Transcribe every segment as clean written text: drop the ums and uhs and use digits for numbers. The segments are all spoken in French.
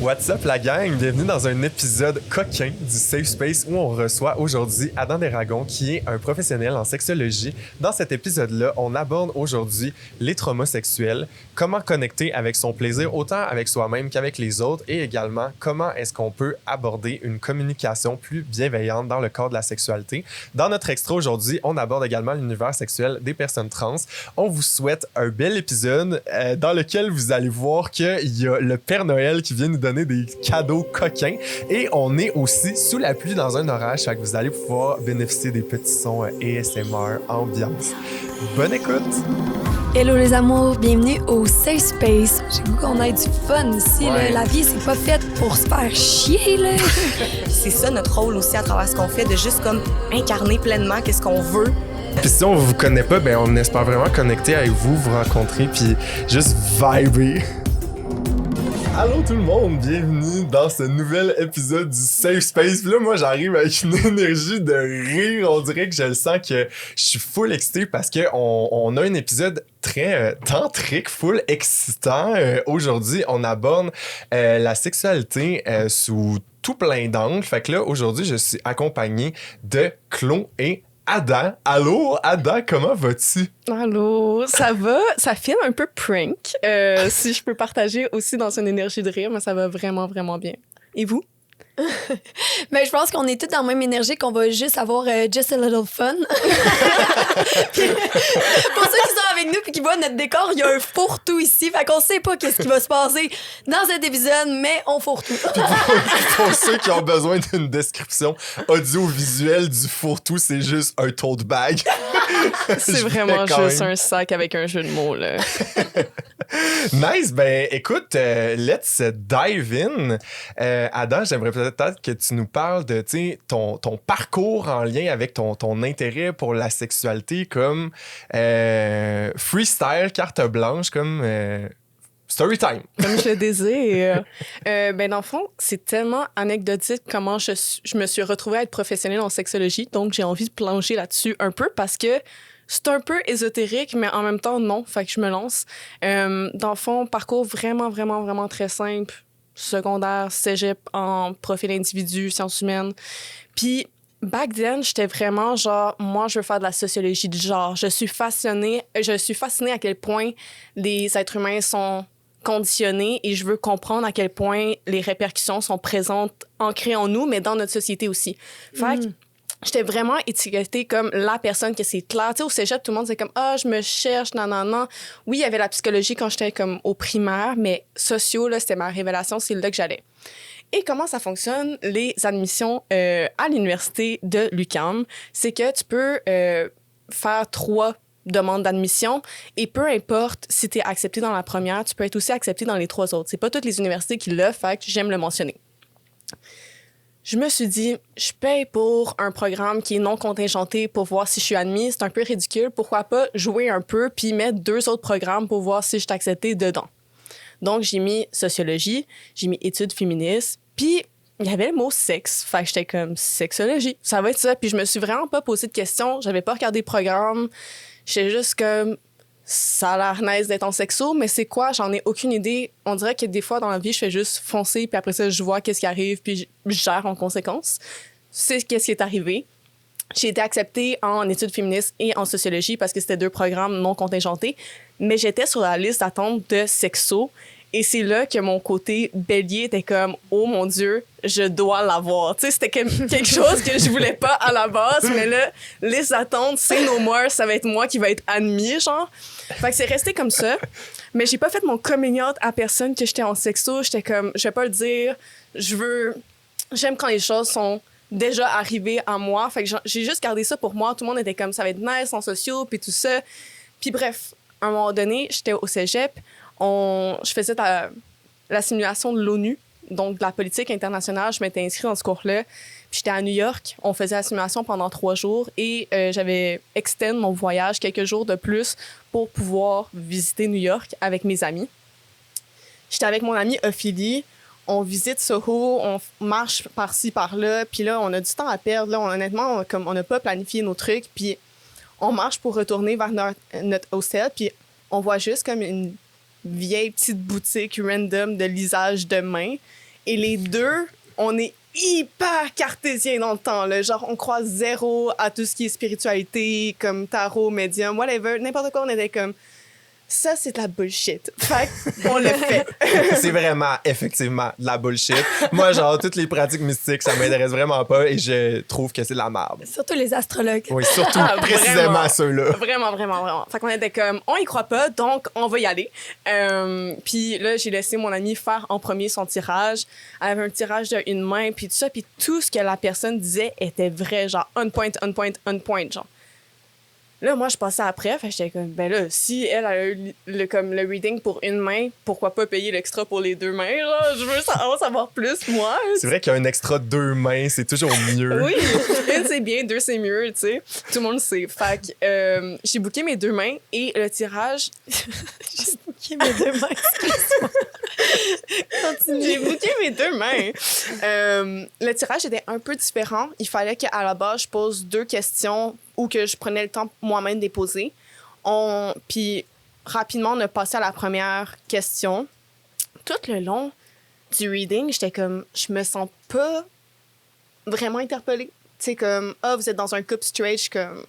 What's up la gang? Bienvenue dans un épisode coquin du Safe Space où on reçoit aujourd'hui Adam Desragons qui est un professionnel en sexologie. Dans cet épisode-là, on aborde aujourd'hui les traumas sexuels, comment connecter avec son plaisir autant avec soi-même qu'avec les autres et également comment est-ce qu'on peut aborder une communication plus bienveillante dans le cadre de la sexualité. Dans notre extra aujourd'hui, on aborde également l'univers sexuel des personnes trans. On vous souhaite un bel épisode dans lequel vous allez voir qu'il y a le Père Noël qui vient nous donner des cadeaux coquins et on est aussi sous la pluie dans un orage, fait que vous allez pouvoir bénéficier des petits sons ASMR ambiance. Bonne écoute! Hello les amours, bienvenue au Safe Space. J'ai le goût qu'on ait du fun ici. Ouais. Là. La vie, c'est pas faite pour se faire chier. Là. C'est ça notre rôle aussi à travers ce qu'on fait, de juste comme incarner pleinement qu'est-ce qu'on veut. Puis si on vous connaît pas, ben on espère vraiment connecter avec vous, vous rencontrer, puis juste vibrer. Allô tout le monde, bienvenue dans ce nouvel épisode du Safe Space. Puis là, moi, j'arrive avec une énergie de rire. On dirait que je le sens que je suis full excité parce que on a un épisode très tantrique, full excitant. Aujourd'hui, on aborde la sexualité sous tout plein d'angles. Fait que là, aujourd'hui, je suis accompagné de Chloé et Adam. Allô, Adam, comment vas-tu? Allô, ça va? Ça filme un peu prank. Si je peux partager aussi dans une énergie de rire, mais ça va vraiment, vraiment bien. Et vous? Mais je pense qu'on est tous dans la même énergie, qu'on va juste avoir just a little fun. Puis, pour ceux qui sont avec nous et qui voient notre décor, il y a un fourre-tout ici. Fait qu'on sait pas qu'est-ce qui va se passer dans cet épisode, mais on fourre-tout. Pour ceux qui ont besoin d'une description audiovisuelle du fourre-tout, c'est juste un tote bag. C'est vraiment juste un sac avec un jeu de mots, là. Nice, ben écoute, let's dive in. Adam, j'aimerais peut-être que tu nous parles de ton parcours en lien avec ton intérêt pour la sexualité comme freestyle, carte blanche, comme story time. Comme je le désire. Ben dans le fond, c'est tellement anecdotique comment je me suis retrouvée à être professionnelle en sexologie, donc j'ai envie de plonger là-dessus un peu parce que c'est un peu ésotérique, mais en même temps, non. Fait que je me lance. Dans le fond, parcours vraiment, vraiment, vraiment très simple. Secondaire, cégep en profil individu, sciences humaines. Puis, back then, j'étais vraiment genre, moi, je veux faire de la sociologie de genre. Je suis fascinée à quel point les êtres humains sont conditionnés et je veux comprendre à quel point les répercussions sont présentes, ancrées en nous, mais dans notre société aussi. Fait que j'étais vraiment étiquetée comme la personne que c'est clair. Tu sais, au cégep, tout le monde disait comme « Ah, je me cherche, non. » Oui, il y avait la psychologie quand j'étais comme au primaire, mais sociaux, là, c'était ma révélation, c'est là que j'allais. Et comment ça fonctionne, les admissions à l'université de l'UQAM? C'est que tu peux faire 3 demandes d'admission et peu importe si tu es accepté dans la première, tu peux être aussi accepté dans les 3 autres. C'est pas toutes les universités qui l'offrent, fait que j'aime le mentionner. Je me suis dit, je paye pour un programme qui est non contingenté pour voir si je suis admise. C'est un peu ridicule. Pourquoi pas jouer un peu puis mettre 2 autres programmes pour voir si je suis acceptée dedans? Donc, j'ai mis sociologie, j'ai mis études féministes, puis il y avait le mot sexe. Fait que j'étais comme sexologie. Ça va être ça. Puis je me suis vraiment pas posé de questions. J'avais pas regardé le programme. J'étais juste comme... Ça a l'air nice d'être en sexo, mais c'est quoi? J'en ai aucune idée. On dirait que des fois, dans la vie, je fais juste foncer, puis après ça, je vois qu'est-ce qui arrive, puis je gère en conséquence. C'est qu'est-ce qui est arrivé. J'ai été acceptée en études féministes et en sociologie parce que c'était 2 programmes non contingentés, mais j'étais sur la liste d'attente de sexo. Et c'est là que mon côté bélier était comme « Oh mon Dieu, je dois l'avoir. » Tu sais, c'était quelque chose que je voulais pas à la base, mais là, liste d'attente, c'est no more, ça va être moi qui va être admis, genre. Fait que c'est resté comme ça. Mais j'ai pas fait mon coming out à personne que j'étais en sexo. J'étais comme, je vais pas le dire. J'aime quand les choses sont déjà arrivées à moi. Fait que j'ai juste gardé ça pour moi. Tout le monde était comme, ça va être nice en sociaux, puis tout ça. Puis bref, à un moment donné, j'étais au cégep. Je faisais la simulation de l'ONU, donc de la politique internationale. Je m'étais inscrite dans ce cours-là. Puis j'étais à New York. On faisait la simulation pendant 3 jours et j'avais extend mon voyage quelques jours de plus pour pouvoir visiter New York avec mes amis. J'étais avec mon amie Ophélie. On visite Soho, on marche par-ci, par-là. Puis là, on a du temps à perdre. Là, honnêtement, on n'a pas planifié nos trucs. Puis on marche pour retourner vers notre hostel. Puis on voit juste comme une vieille petite boutique random de lisage de main. Et les deux, on est hyper cartésien dans le temps, là. Genre, on croit zéro à tout ce qui est spiritualité, comme tarot, médium, whatever, n'importe quoi. On était comme, ça, c'est de la bullshit. Fait qu'on le fait. C'est vraiment, effectivement, de la bullshit. Moi, genre, toutes les pratiques mystiques, ça m'intéresse vraiment pas et je trouve que c'est de la merde. Surtout les astrologues. Oui, surtout, précisément vraiment. ceux-là. Vraiment, vraiment, vraiment. Fait qu'on était comme, on y croit pas, donc on va y aller. Puis là, j'ai laissé mon amie faire en premier son tirage. Elle avait un tirage d'une main, puis tout ça. Puis tout ce que la personne disait était vrai, genre on point, on point, on point, genre. Là, moi, je passais après, fait que j'étais comme, ben là, si elle a eu le reading pour une main, pourquoi pas payer l'extra pour les deux mains, là? Je veux en savoir plus, moi. C'est vrai qu'il y a un extra 2 mains, c'est toujours mieux. Oui, une c'est bien, deux c'est mieux, tu sais. Tout le monde le sait. Fait que j'ai booké mes 2 mains et le tirage... J'ai booké mes 2 mains, excuse-moi. Continue. J'ai booké mes 2 mains. Le tirage était un peu différent. Il fallait qu'à la base, je pose 2 questions ou que je prenais le temps moi-même de les poser. Puis rapidement, on a passé à la première question. Tout le long du reading, j'étais comme, je me sens pas vraiment interpellée. Tu sais, comme, vous êtes dans un couple straight, je suis comme,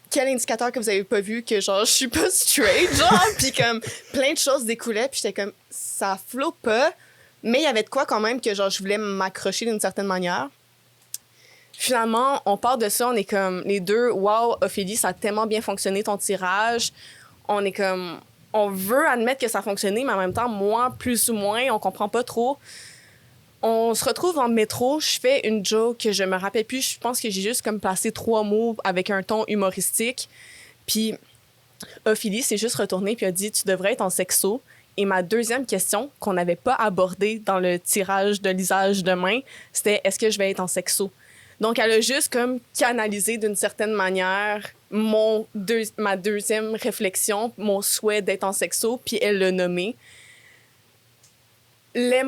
quel indicateur que vous avez pas vu que, genre, je suis pas straight, genre, puis comme, plein de choses découlaient, puis j'étais comme, ça flotte pas, mais il y avait de quoi quand même que, genre, je voulais m'accrocher d'une certaine manière. Finalement, on part de ça, on est comme, les deux, wow, Ophélie, ça a tellement bien fonctionné ton tirage. On est comme, on veut admettre que ça a fonctionné, mais en même temps, moi, plus ou moins, on comprend pas trop. On se retrouve en métro, je fais une joke que je me rappelle plus, je pense que j'ai juste comme placé 3 mots avec un ton humoristique. Puis Ophélie s'est juste retournée puis a dit « Tu devrais être en sexo ». Et ma deuxième question, qu'on n'avait pas abordée dans le tirage de lisage de main, c'était « Est-ce que je vais être en sexo ?» Donc, elle a juste comme canalisé d'une certaine manière ma deuxième réflexion, mon souhait d'être en sexo, puis elle l'a nommé. Les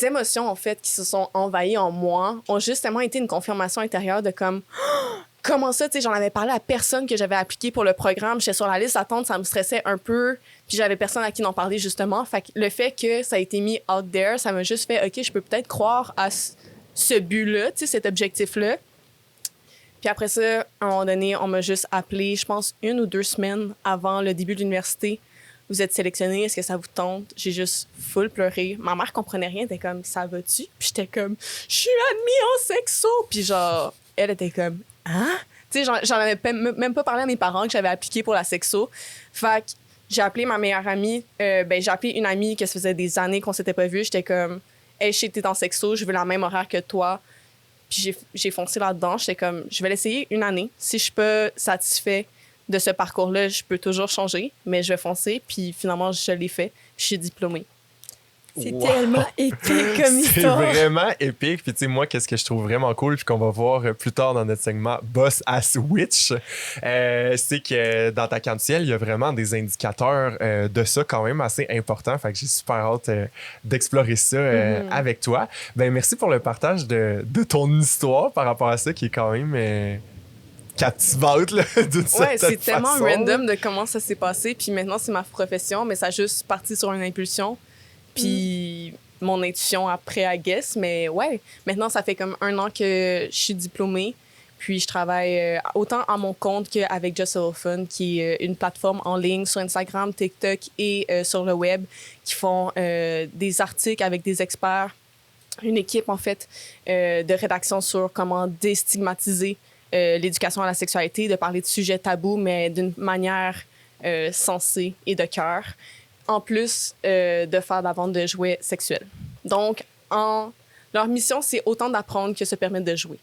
émotions, en fait, qui se sont envahies en moi ont justement été une confirmation intérieure de comme comment ça, tu sais, j'en avais parlé à personne que j'avais appliqué pour le programme. J'étais sur la liste d'attente, ça me stressait un peu, puis j'avais personne à qui en parler, justement. Fait que le fait que ça a été mis out there, ça m'a juste fait, OK, je peux peut-être croire à ce but-là, tu sais, cet objectif-là. Puis après ça, à un moment donné, on m'a juste appelé, je pense, 1 ou 2 semaines avant le début de l'université. Vous êtes sélectionné, est-ce que ça vous tente? J'ai juste full pleuré. Ma mère comprenait rien, elle était comme, ça va-tu? Puis j'étais comme, je suis admis en sexo! Puis genre, elle était comme, hein? Tu sais, j'en avais même pas parlé à mes parents que j'avais appliqué pour la sexo. Fait que j'ai appelé ma meilleure amie. J'ai appelé une amie que ça faisait des années qu'on s'était pas vus. J'étais comme, hey, je sais que t'es en sexo, je veux la même horaire que toi. Puis j'ai foncé là-dedans. J'étais comme, je vais l'essayer 1 année. Si je suis pas satisfait de ce parcours-là, je peux toujours changer, mais je vais foncer. Puis finalement, je l'ai fait. Je suis diplômée. C'est tellement épique comme histoire. C'est vraiment épique. Puis, tu sais, moi, qu'est-ce que je trouve vraiment cool, puis qu'on va voir plus tard dans notre segment Boss as Witch, c'est que dans ta carte ciel, il y a vraiment des indicateurs de ça quand même assez importants. Fait que j'ai super hâte d'explorer ça avec toi. Ben, merci pour le partage de ton histoire par rapport à ça, qui est quand même captivante, là, d'une certaine façon. Ouais, c'est tellement random de comment ça s'est passé. Puis maintenant, c'est ma profession, mais ça a juste parti sur une impulsion. Puis mon intuition après, I guess. Mais ouais, maintenant, ça fait comme 1 an que je suis diplômée. Puis je travaille autant à mon compte qu'avec Just a Little Fun, qui est une plateforme en ligne sur Instagram, TikTok et sur le web, qui font des articles avec des experts. Une équipe, en fait, de rédaction sur comment déstigmatiser l'éducation à la sexualité, de parler de sujets tabous, mais d'une manière sensée et de cœur. En plus de faire de la vente de jouets sexuels. Donc, leur mission, c'est autant d'apprendre que se permettre de jouer.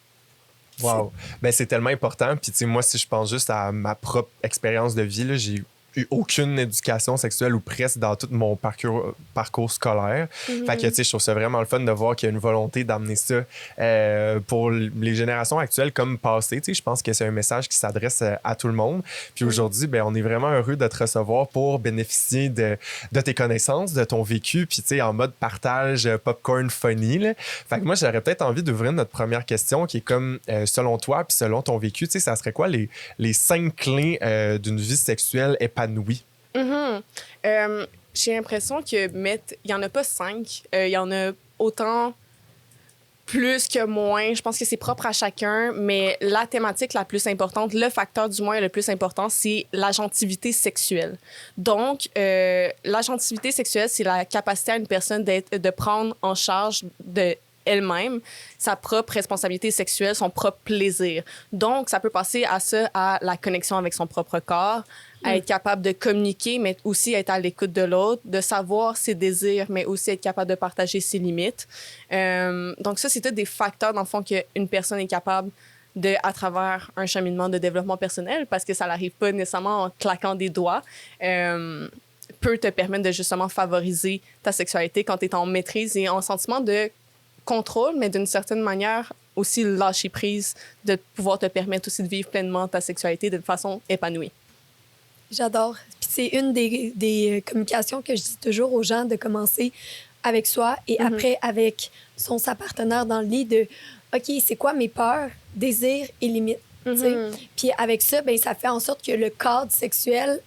Wow! Ben, c'est tellement important. Puis, tu sais, moi, si je pense juste à ma propre expérience de vie, là, j'ai eu aucune éducation sexuelle ou presque dans tout mon parcours scolaire. Fait que, tu sais, je trouve ça vraiment le fun de voir qu'il y a une volonté d'amener ça pour les générations actuelles comme passées. Tu sais, je pense que c'est un message qui s'adresse à tout le monde. Puis aujourd'hui, ben, on est vraiment heureux de te recevoir pour bénéficier de tes connaissances, de ton vécu, puis, tu sais, en mode partage popcorn funny, là. Fait que moi, j'aurais peut-être envie d'ouvrir notre première question qui est comme, selon toi, puis selon ton vécu, tu sais, ça serait quoi les 5 clés d'une vie sexuelle épanouie? Je j'ai l'impression que il y en a pas 5. Il y en a autant plus que moins. Je pense que c'est propre à chacun, mais la thématique la plus importante, le facteur du moins le plus important, c'est l'agentivité sexuelle. Donc, l'agentivité sexuelle, c'est la capacité à une personne de prendre en charge de elle-même sa propre responsabilité sexuelle, son propre plaisir. Donc, ça peut passer à ça, à la connexion avec son propre corps, à être capable de communiquer, mais aussi être à l'écoute de l'autre, de savoir ses désirs, mais aussi être capable de partager ses limites. Donc, ça, c'est tous des facteurs, dans le fond, qu'une personne est capable de, à travers un cheminement de développement personnel, parce que ça n'arrive pas nécessairement en claquant des doigts, peut te permettre de justement favoriser ta sexualité quand tu es en maîtrise et en sentiment de contrôle, mais d'une certaine manière aussi lâcher prise, de pouvoir te permettre aussi de vivre pleinement ta sexualité de façon épanouie. J'adore. Puis c'est une des communications que je dis toujours aux gens, de commencer avec soi et après avec sa partenaire dans le lit, de OK, c'est quoi mes peurs, désirs et limites. Tu sais? Puis avec ça, ben, ça fait en sorte que le cadre sexuel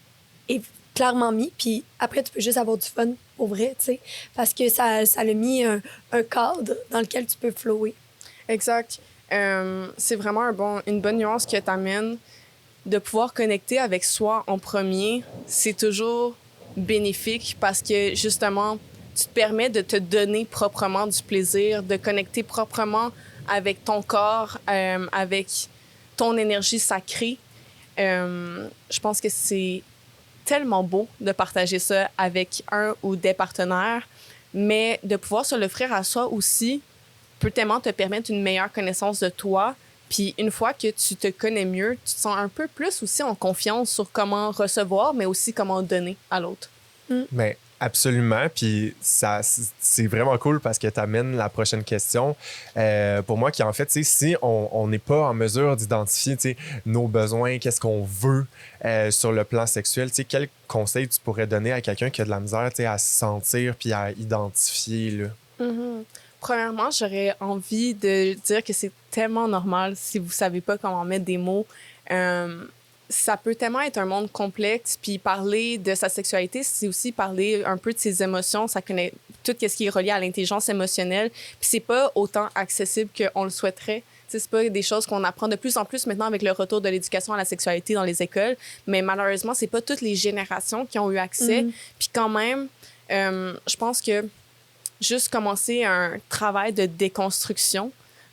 est clairement mis, puis après, tu peux juste avoir du fun pour vrai, tu sais, parce que ça a mis un cadre dans lequel tu peux flower. Exact. C'est vraiment une bonne nuance que tu amènes. De pouvoir connecter avec soi en premier, c'est toujours bénéfique parce que, justement, tu te permets de te donner proprement du plaisir, de connecter proprement avec ton corps, avec ton énergie sacrée. Je pense que c'est tellement beau de partager ça avec un ou des partenaires, mais de pouvoir se l'offrir à soi aussi peut tellement te permettre une meilleure connaissance de toi. Puis une fois que tu te connais mieux, tu te sens un peu plus aussi en confiance sur comment recevoir, mais aussi comment donner à l'autre. Mais absolument. Puis ça, c'est vraiment cool parce que tu amènes la prochaine question. Pour moi, qui en fait, si on n'est pas en mesure d'identifier nos besoins, qu'est-ce qu'on veut sur le plan sexuel, quel conseil tu pourrais donner à quelqu'un qui a de la misère à se sentir puis à identifier? Là? Premièrement, j'aurais envie de dire que c'est tellement normal si vous savez pas comment mettre des mots. Ça peut tellement être un monde complexe, puis parler de sa sexualité, c'est aussi parler un peu de ses émotions. Ça connaît tout ce qui est relié à l'intelligence émotionnelle, puis c'est pas autant accessible qu'on le souhaiterait. C'est pas des choses qu'on apprend de plus en plus maintenant avec le retour de l'éducation à la sexualité dans les écoles, mais malheureusement, c'est pas toutes les générations qui ont eu accès. Puis quand même, je pense que juste commencer un travail de déconstruction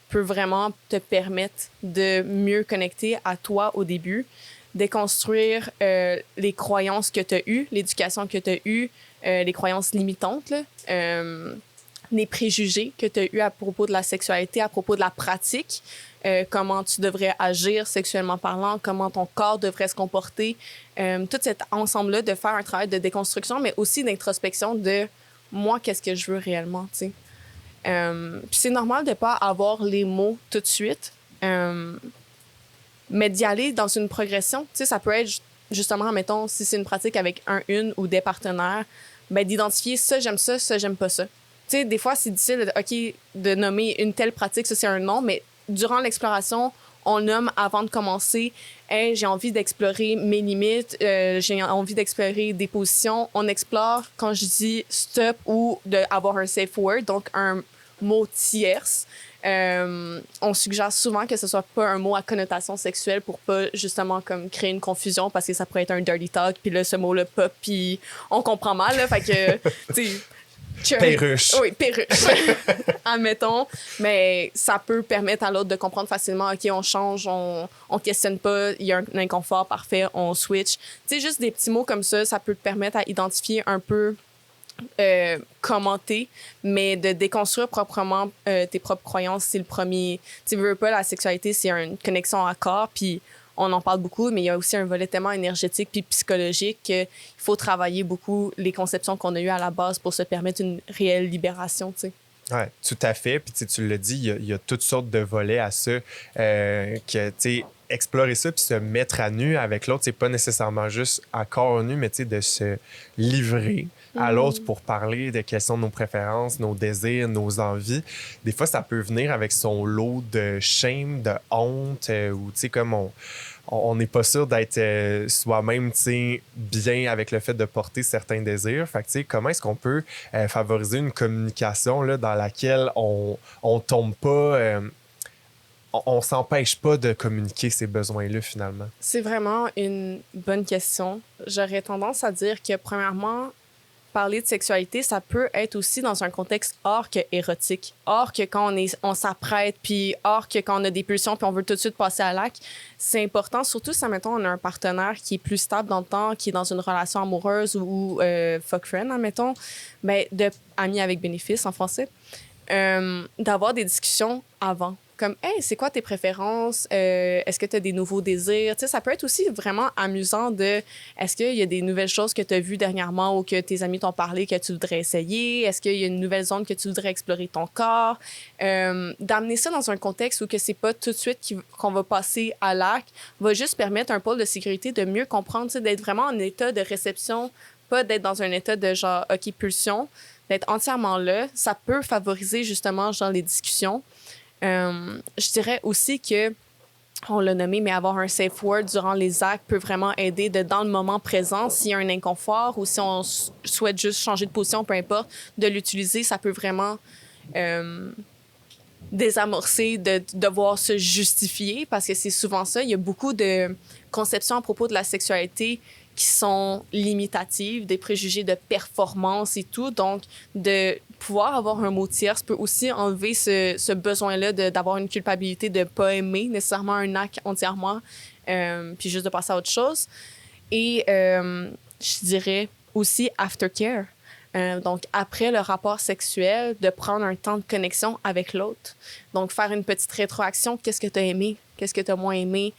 peut vraiment te permettre de mieux connecter à toi au début, déconstruire les croyances que tu as eues, l'éducation que tu as eue, les croyances limitantes, là, les préjugés que tu as eus à propos de la sexualité, à propos de la pratique, comment tu devrais agir sexuellement parlant, comment ton corps devrait se comporter, tout cet ensemble-là, de faire un travail de déconstruction, mais aussi d'introspection de moi, qu'est-ce que je veux réellement, tu sais. Puis c'est normal de ne pas avoir les mots tout de suite, mais d'y aller dans une progression. Tu sais, ça peut être justement, mettons, si c'est une pratique avec une ou des partenaires, ben, d'identifier ça, j'aime ça, j'aime pas ça. Tu sais, des fois, c'est difficile de nommer une telle pratique, ça, c'est un nom, mais durant l'exploration, on nomme avant de commencer. Hey, j'ai envie d'explorer mes limites, j'ai envie d'explorer des positions. On explore quand je dis stop ou d'avoir un safe word, donc un mot tierce. On suggère souvent que ce soit pas un mot à connotation sexuelle pour pas justement comme créer une confusion parce que ça pourrait être un dirty talk, puis là, ce mot-là pop, puis on comprend mal, là, fait que, tu sais. Perruche. Oui, perruche. Admettons. Mais ça peut permettre à l'autre de comprendre facilement, OK, on change, on questionne pas, il y a un inconfort, parfait, on switch. Tu sais, juste des petits mots comme ça peut te permettre à identifier un peu commenter, mais de déconstruire proprement tes propres croyances, c'est le premier. Tu veux pas, la sexualité, c'est une connexion à corps, puis on en parle beaucoup, mais il y a aussi un volet tellement énergétique puis psychologique qu'il faut travailler beaucoup les conceptions qu'on a eues à la base pour se permettre une réelle libération, tu sais. Oui, tout à fait. Puis tu l'as dit, il y a toutes sortes de volets à ça. Que, tu sais, explorer ça puis se mettre à nu avec l'autre, c'est pas nécessairement juste à corps nu, mais tu sais, de se livrer à l'autre pour parler des questions de nos préférences, nos désirs, nos envies. Des fois, ça peut venir avec son lot de shame, de honte, ou tu sais, comme on n'est pas sûr d'être soi-même, tu sais, bien avec le fait de porter certains désirs. Fait que, tu sais, comment est-ce qu'on peut favoriser une communication là, dans laquelle on tombe pas, on s'empêche pas de communiquer ces besoins-là, finalement? C'est vraiment une bonne question. J'aurais tendance à dire que, premièrement, parler de sexualité, ça peut être aussi dans un contexte hors que érotique. Hors que quand on s'apprête, puis hors que quand on a des pulsions, puis on veut tout de suite passer à l'acte. C'est important, surtout si, admettons, on a un partenaire qui est plus stable dans le temps, qui est dans une relation amoureuse ou fuck friend, admettons, ben, de amis avec bénéfice en français, d'avoir des discussions avant. Comme, hey, c'est quoi tes préférences? Est-ce que tu as des nouveaux désirs? Tu sais, ça peut être aussi vraiment amusant de, est-ce qu'il y a des nouvelles choses que tu as vues dernièrement ou que tes amis t'ont parlé que tu voudrais essayer? Est-ce qu'il y a une nouvelle zone que tu voudrais explorer ton corps? D'amener ça dans un contexte où que c'est pas tout de suite qu'on va passer à l'acte va juste permettre à un pôle de sécurité de mieux comprendre, tu sais, d'être vraiment en état de réception, pas d'être dans un état de genre, OK, pulsion, d'être entièrement là. Ça peut favoriser justement, genre, les discussions. Je dirais aussi que, on l'a nommé, mais avoir un safe word durant les actes peut vraiment aider dans le moment présent, s'il y a un inconfort ou si on souhaite juste changer de position, peu importe, de l'utiliser, ça peut vraiment désamorcer de devoir se justifier parce que c'est souvent ça. Il y a beaucoup de conceptions à propos de la sexualité qui sont limitatives, des préjugés de performance et tout. Donc, de pouvoir avoir un mot tierce peut aussi enlever ce besoin-là d'avoir une culpabilité de ne pas aimer nécessairement un acte entièrement, puis juste de passer à autre chose. Et je dirais aussi aftercare. Donc, après le rapport sexuel, de prendre un temps de connexion avec l'autre. Donc, faire une petite rétroaction. Qu'est-ce que tu as aimé? Qu'est-ce que tu as moins aimé?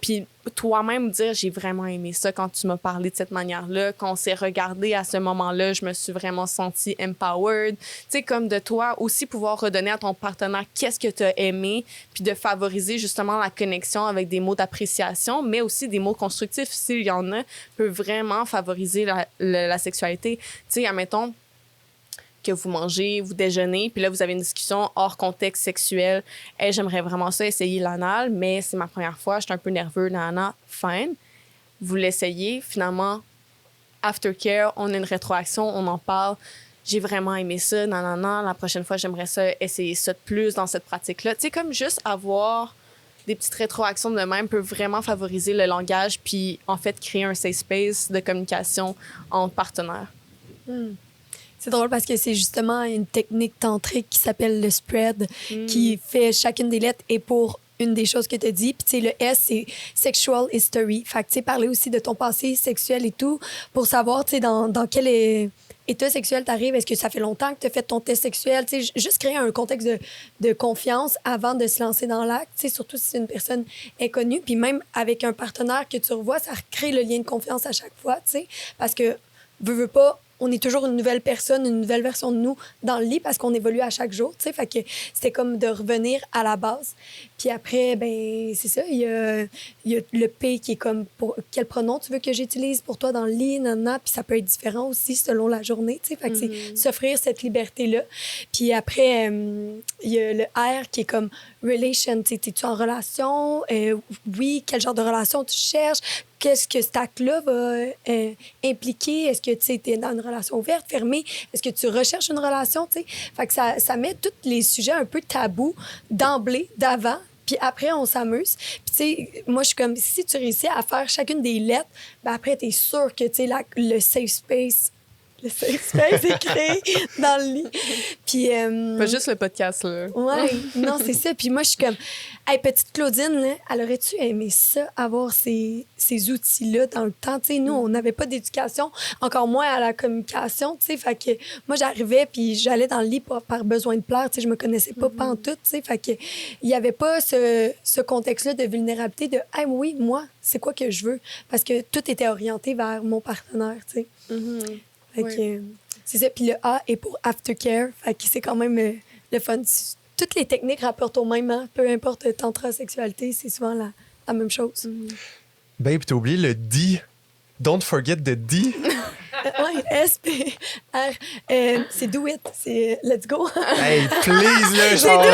Puis toi-même dire j'ai vraiment aimé ça quand tu m'as parlé de cette manière-là, quand on s'est regardé à ce moment-là, je me suis vraiment sentie empowered. Tu sais, comme de toi aussi pouvoir redonner à ton partenaire qu'est-ce que tu as aimé, puis de favoriser justement la connexion avec des mots d'appréciation, mais aussi des mots constructifs s'il y en a, peut vraiment favoriser la sexualité. Tu sais, admettons que vous mangez, vous déjeunez, puis là, vous avez une discussion hors contexte sexuel. Hey, j'aimerais vraiment ça, essayer l'anal, mais c'est ma première fois, je suis un peu nerveux, nanana, fine. Vous l'essayez, finalement, aftercare, on a une rétroaction, on en parle. J'ai vraiment aimé ça, nanana, la prochaine fois, j'aimerais ça, essayer ça de plus dans cette pratique-là. Tu sais, comme juste avoir des petites rétroactions de même peut vraiment favoriser le langage, puis en fait, créer un safe space de communication entre partenaires. C'est drôle parce que c'est justement une technique tantrique qui s'appelle le spread, qui fait chacune des lettres et pour une des choses que tu as dit. Puis, tu sais, le S, c'est sexual history. Fait que, tu sais, parler aussi de ton passé sexuel et tout pour savoir, tu sais, dans quel état sexuel t'arrives. Est-ce que ça fait longtemps que tu as fait ton test sexuel? Tu sais, juste créer un contexte de confiance avant de se lancer dans l'acte, tu sais, surtout si c'est une personne inconnue. Puis même avec un partenaire que tu revois, ça recrée le lien de confiance à chaque fois, tu sais, parce que, veux pas, on est toujours une nouvelle personne, une nouvelle version de nous dans le lit parce qu'on évolue à chaque jour, tu sais. Fait que c'était comme de revenir à la base. Puis après, ben c'est ça, il y a le P qui est comme pour quel pronom tu veux que j'utilise pour toi dans le lit, nanana. Puis ça peut être différent aussi selon la journée, tu sais. Fait que c'est s'offrir cette liberté-là. Puis après, il y a le R qui est comme relation, tu sais, t'es-tu en relation? Oui, quel genre de relation tu cherches? Qu'est-ce que cet acte-là va impliquer? Est-ce que tu es dans une relation ouverte, fermée? Est-ce que tu recherches une relation? T'sais? Fait que ça met tous les sujets un peu tabous d'emblée, d'avant, puis après, on s'amuse. Puis tu sais, moi, je suis comme, si tu réussis à faire chacune des lettres, ben après, tu es sûr que le safe space est créé dans le lit. Puis... Pas juste le podcast, là. Ouais, non, c'est ça. Puis moi, je suis comme, hey, petite Claudine, là, elle aurait-tu aimé ça, avoir ces outils-là dans le temps? Tu sais, nous, on n'avait pas d'éducation, encore moins à la communication, tu sais. Fait que moi, j'arrivais, puis j'allais dans le lit par besoin de plaire, tu sais, je me connaissais pas pantoute, tu sais. Fait que il y avait pas ce contexte-là de vulnérabilité de, hey, oui, moi, c'est quoi que je veux? Parce que tout était orienté vers mon partenaire, tu sais. Fait que, c'est ça. Puis le A est pour aftercare. Fait que c'est quand même le fun. Toutes les techniques rapportent au même, hein? Peu importe tantra, sexualité, c'est souvent la même chose. Babe, t'as oublié le D. Don't forget the D. S-P-R. C'est do it. C'est let's go. Hey, please, là, genre,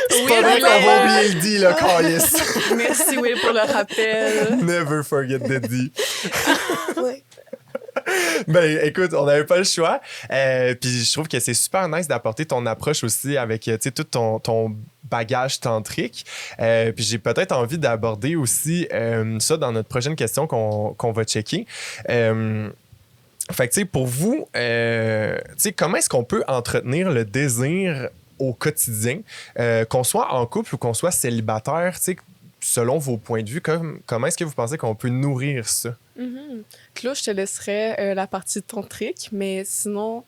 c'est pas vrai qu'on va oublier le D, là, Carlis. Merci, Will, pour le rappel. Never forget the D. Ouais. Ben, écoute, on n'avait pas le choix. Puis je trouve que c'est super nice d'apporter ton approche aussi avec, tu sais, tout ton bagage tantrique. Puis j'ai peut-être envie d'aborder aussi ça dans notre prochaine question qu'on va checker. Fait que, tu sais, pour vous, tu sais, comment est-ce qu'on peut entretenir le désir au quotidien, qu'on soit en couple ou qu'on soit célibataire, tu sais, selon vos points de vue, comment est-ce que vous pensez qu'on peut nourrir ça? Claude, je te laisserai la partie tantrique, mais sinon,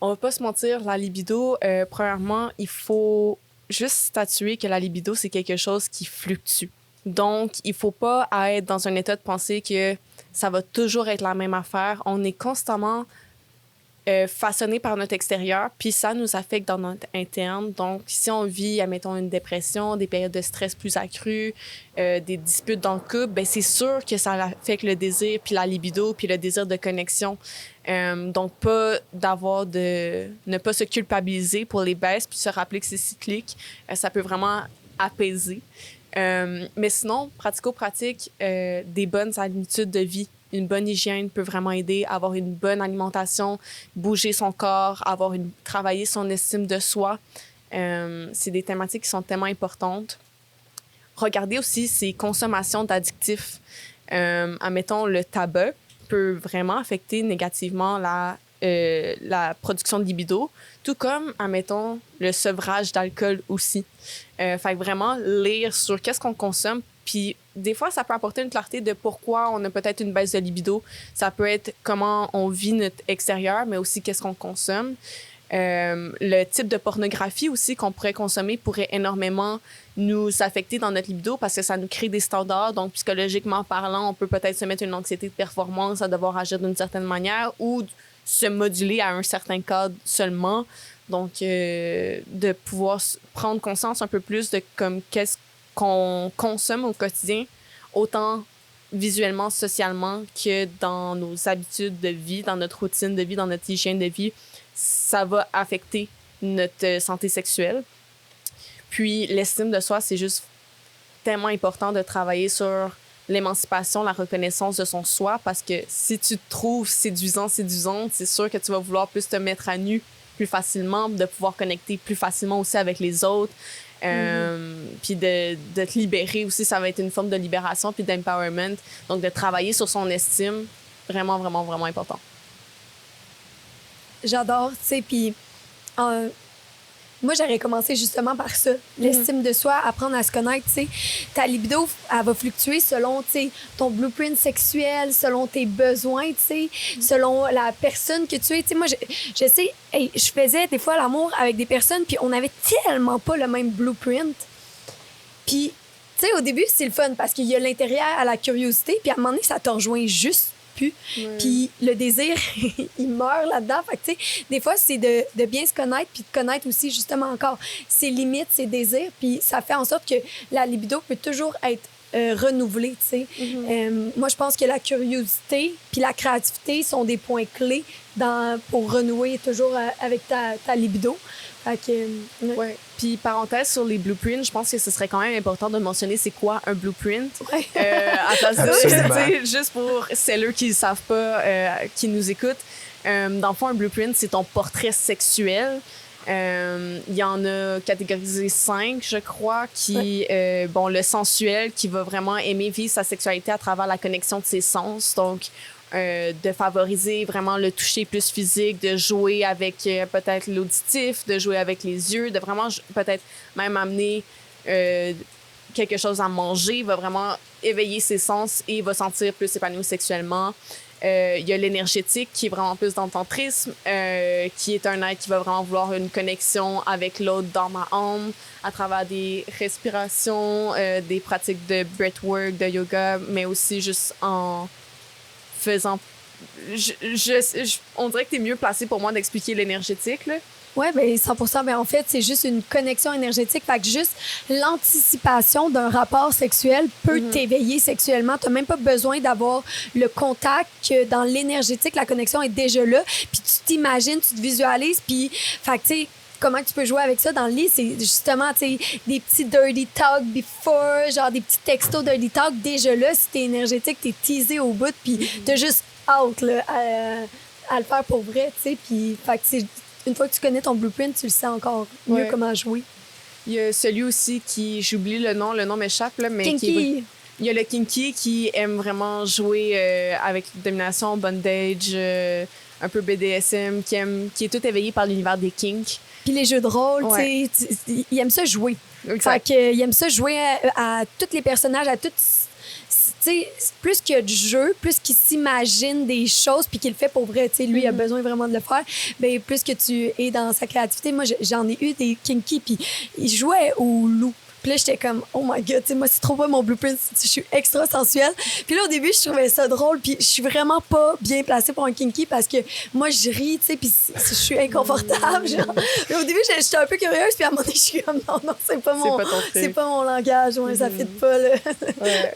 on va pas se mentir, la libido, premièrement, il faut juste statuer que la libido, c'est quelque chose qui fluctue. Donc, il faut pas être dans un état de pensée que ça va toujours être la même affaire. On est constamment façonné par notre extérieur, puis ça nous affecte dans notre interne. Donc, si on vit, admettons, une dépression, des périodes de stress plus accrues, des disputes dans le couple, ben c'est sûr que ça affecte le désir, puis la libido, puis le désir de connexion. Donc, ne pas se culpabiliser pour les baisses, puis se rappeler que c'est cyclique, ça peut vraiment apaiser. Mais sinon, pratico-pratique, des bonnes habitudes de vie. Une bonne hygiène peut vraiment aider, avoir une bonne alimentation, bouger son corps, travailler son estime de soi. C'est des thématiques qui sont tellement importantes. Regardez aussi ses consommations d'addictifs. Admettons, le tabac peut vraiment affecter négativement la production de libido, tout comme, admettons, le sevrage d'alcool aussi. Fait que vraiment lire sur qu'est-ce qu'on consomme. Puis des fois, ça peut apporter une clarté de pourquoi on a peut-être une baisse de libido. Ça peut être comment on vit notre extérieur, mais aussi qu'est-ce qu'on consomme. Le type de pornographie aussi qu'on pourrait consommer pourrait énormément nous affecter dans notre libido parce que ça nous crée des standards. Donc, psychologiquement parlant, on peut peut-être se mettre une anxiété de performance à devoir agir d'une certaine manière ou se moduler à un certain cadre seulement. Donc, de pouvoir prendre conscience un peu plus de comme qu'est-ce qu'on consomme au quotidien, autant visuellement, socialement, que dans nos habitudes de vie, dans notre routine de vie, dans notre hygiène de vie, ça va affecter notre santé sexuelle. Puis, l'estime de soi, c'est juste tellement important de travailler sur l'émancipation, la reconnaissance de son soi, parce que si tu te trouves séduisante, c'est sûr que tu vas vouloir plus te mettre à nu plus facilement, de pouvoir connecter plus facilement aussi avec les autres. Puis de te libérer aussi, ça va être une forme de libération puis d'empowerment. Donc, de travailler sur son estime, vraiment, vraiment, vraiment important. J'adore, tu sais, puis moi, j'aurais commencé justement par ça, l'estime de soi, apprendre à se connaître, tu sais. Ta libido, elle va fluctuer selon, tu sais, ton blueprint sexuel, selon tes besoins, tu sais, selon la personne que tu es. Tu sais, moi, je sais, je faisais des fois l'amour avec des personnes, puis on avait tellement pas le même blueprint. Puis, tu sais, au début, c'est le fun parce qu'il y a l'intérieur à la curiosité, puis à un moment donné, ça te rejoint juste. Puis le désir, il meurt là-dedans. Fait que, tu sais, des fois, c'est de bien se connaître puis de connaître aussi, justement, encore ses limites, ses désirs. Puis ça fait en sorte que la libido peut toujours être renouvelée, tu sais. Moi, je pense que la curiosité puis la créativité sont des points clés pour renouer toujours avec ta libido. Fait que, ouais. Puis, parenthèse sur les blueprints, je pense que ce serait quand même important de mentionner c'est quoi un blueprint. Ouais. À place de, juste pour celles qui ne savent pas, qui nous écoutent. Dans le fond, un blueprint, c'est ton portrait sexuel. Il y en a catégorisé 5, je crois, qui, le sensuel, qui va vraiment aimer vivre sa sexualité à travers la connexion de ses sens. Donc, de favoriser vraiment le toucher plus physique, de jouer avec peut-être l'auditif, de jouer avec les yeux, de vraiment peut-être même amener quelque chose à manger, va vraiment éveiller ses sens et va sentir plus épanoui sexuellement. Il y a l'énergétique qui est vraiment plus dans le tantrisme, qui est un être qui va vraiment vouloir une connexion avec l'autre dans ma âme à travers des respirations, des pratiques de breathwork, de yoga, mais aussi juste en faisant... on dirait que t'es mieux placé pour moi d'expliquer l'énergétique, là. Oui, bien 100%. Ben, en fait, c'est juste une connexion énergétique. Fait que juste l'anticipation d'un rapport sexuel peut t'éveiller sexuellement. Tu n'as même pas besoin d'avoir le contact, que dans l'énergétique, la connexion est déjà là. Puis tu t'imagines, tu te visualises. Puis, fait que, tu sais, comment tu peux jouer avec ça dans le lit, c'est justement, tu sais, des petits dirty talk before, genre des petits textos dirty talk. Déjà là, si t'es énergétique, t'es teasé au bout, puis t'as juste hâte là, à le faire pour vrai, tu sais. Puis, fait que c'est une fois que tu connais ton blueprint, tu le sais encore mieux comment jouer. Il y a celui aussi qui, j'oublie le nom m'échappe, là, mais Kinky. Il y a le kinky qui aime vraiment jouer avec domination, bondage, un peu BDSM, qui est tout éveillé par l'univers des kinks. Puis les jeux de rôle, tu sais, il aime ça jouer. Exact. Fait que, il aime ça jouer à tous les personnages, à toutes. Tu sais, plus qu'il y a du jeu, plus qu'il s'imagine des choses puis qu'il le fait pour vrai, tu sais, lui, il a besoin vraiment de le faire, bien, plus que tu es dans sa créativité. Moi, j'en ai eu des kinky, puis il jouait au loup. Puis là, j'étais comme, oh my God, tu sais, moi, c'est trop pas mon blueprint, je suis extra sensuelle. Puis là, au début, je trouvais ça drôle, puis je suis vraiment pas bien placée pour un kinky parce que moi, je ris, tu sais, puis je suis inconfortable, genre. Mais au début, j'étais un peu curieuse, puis à un moment donné, je suis comme, non, c'est pas mon langage, ouais, ça fit pas, là. Ouais.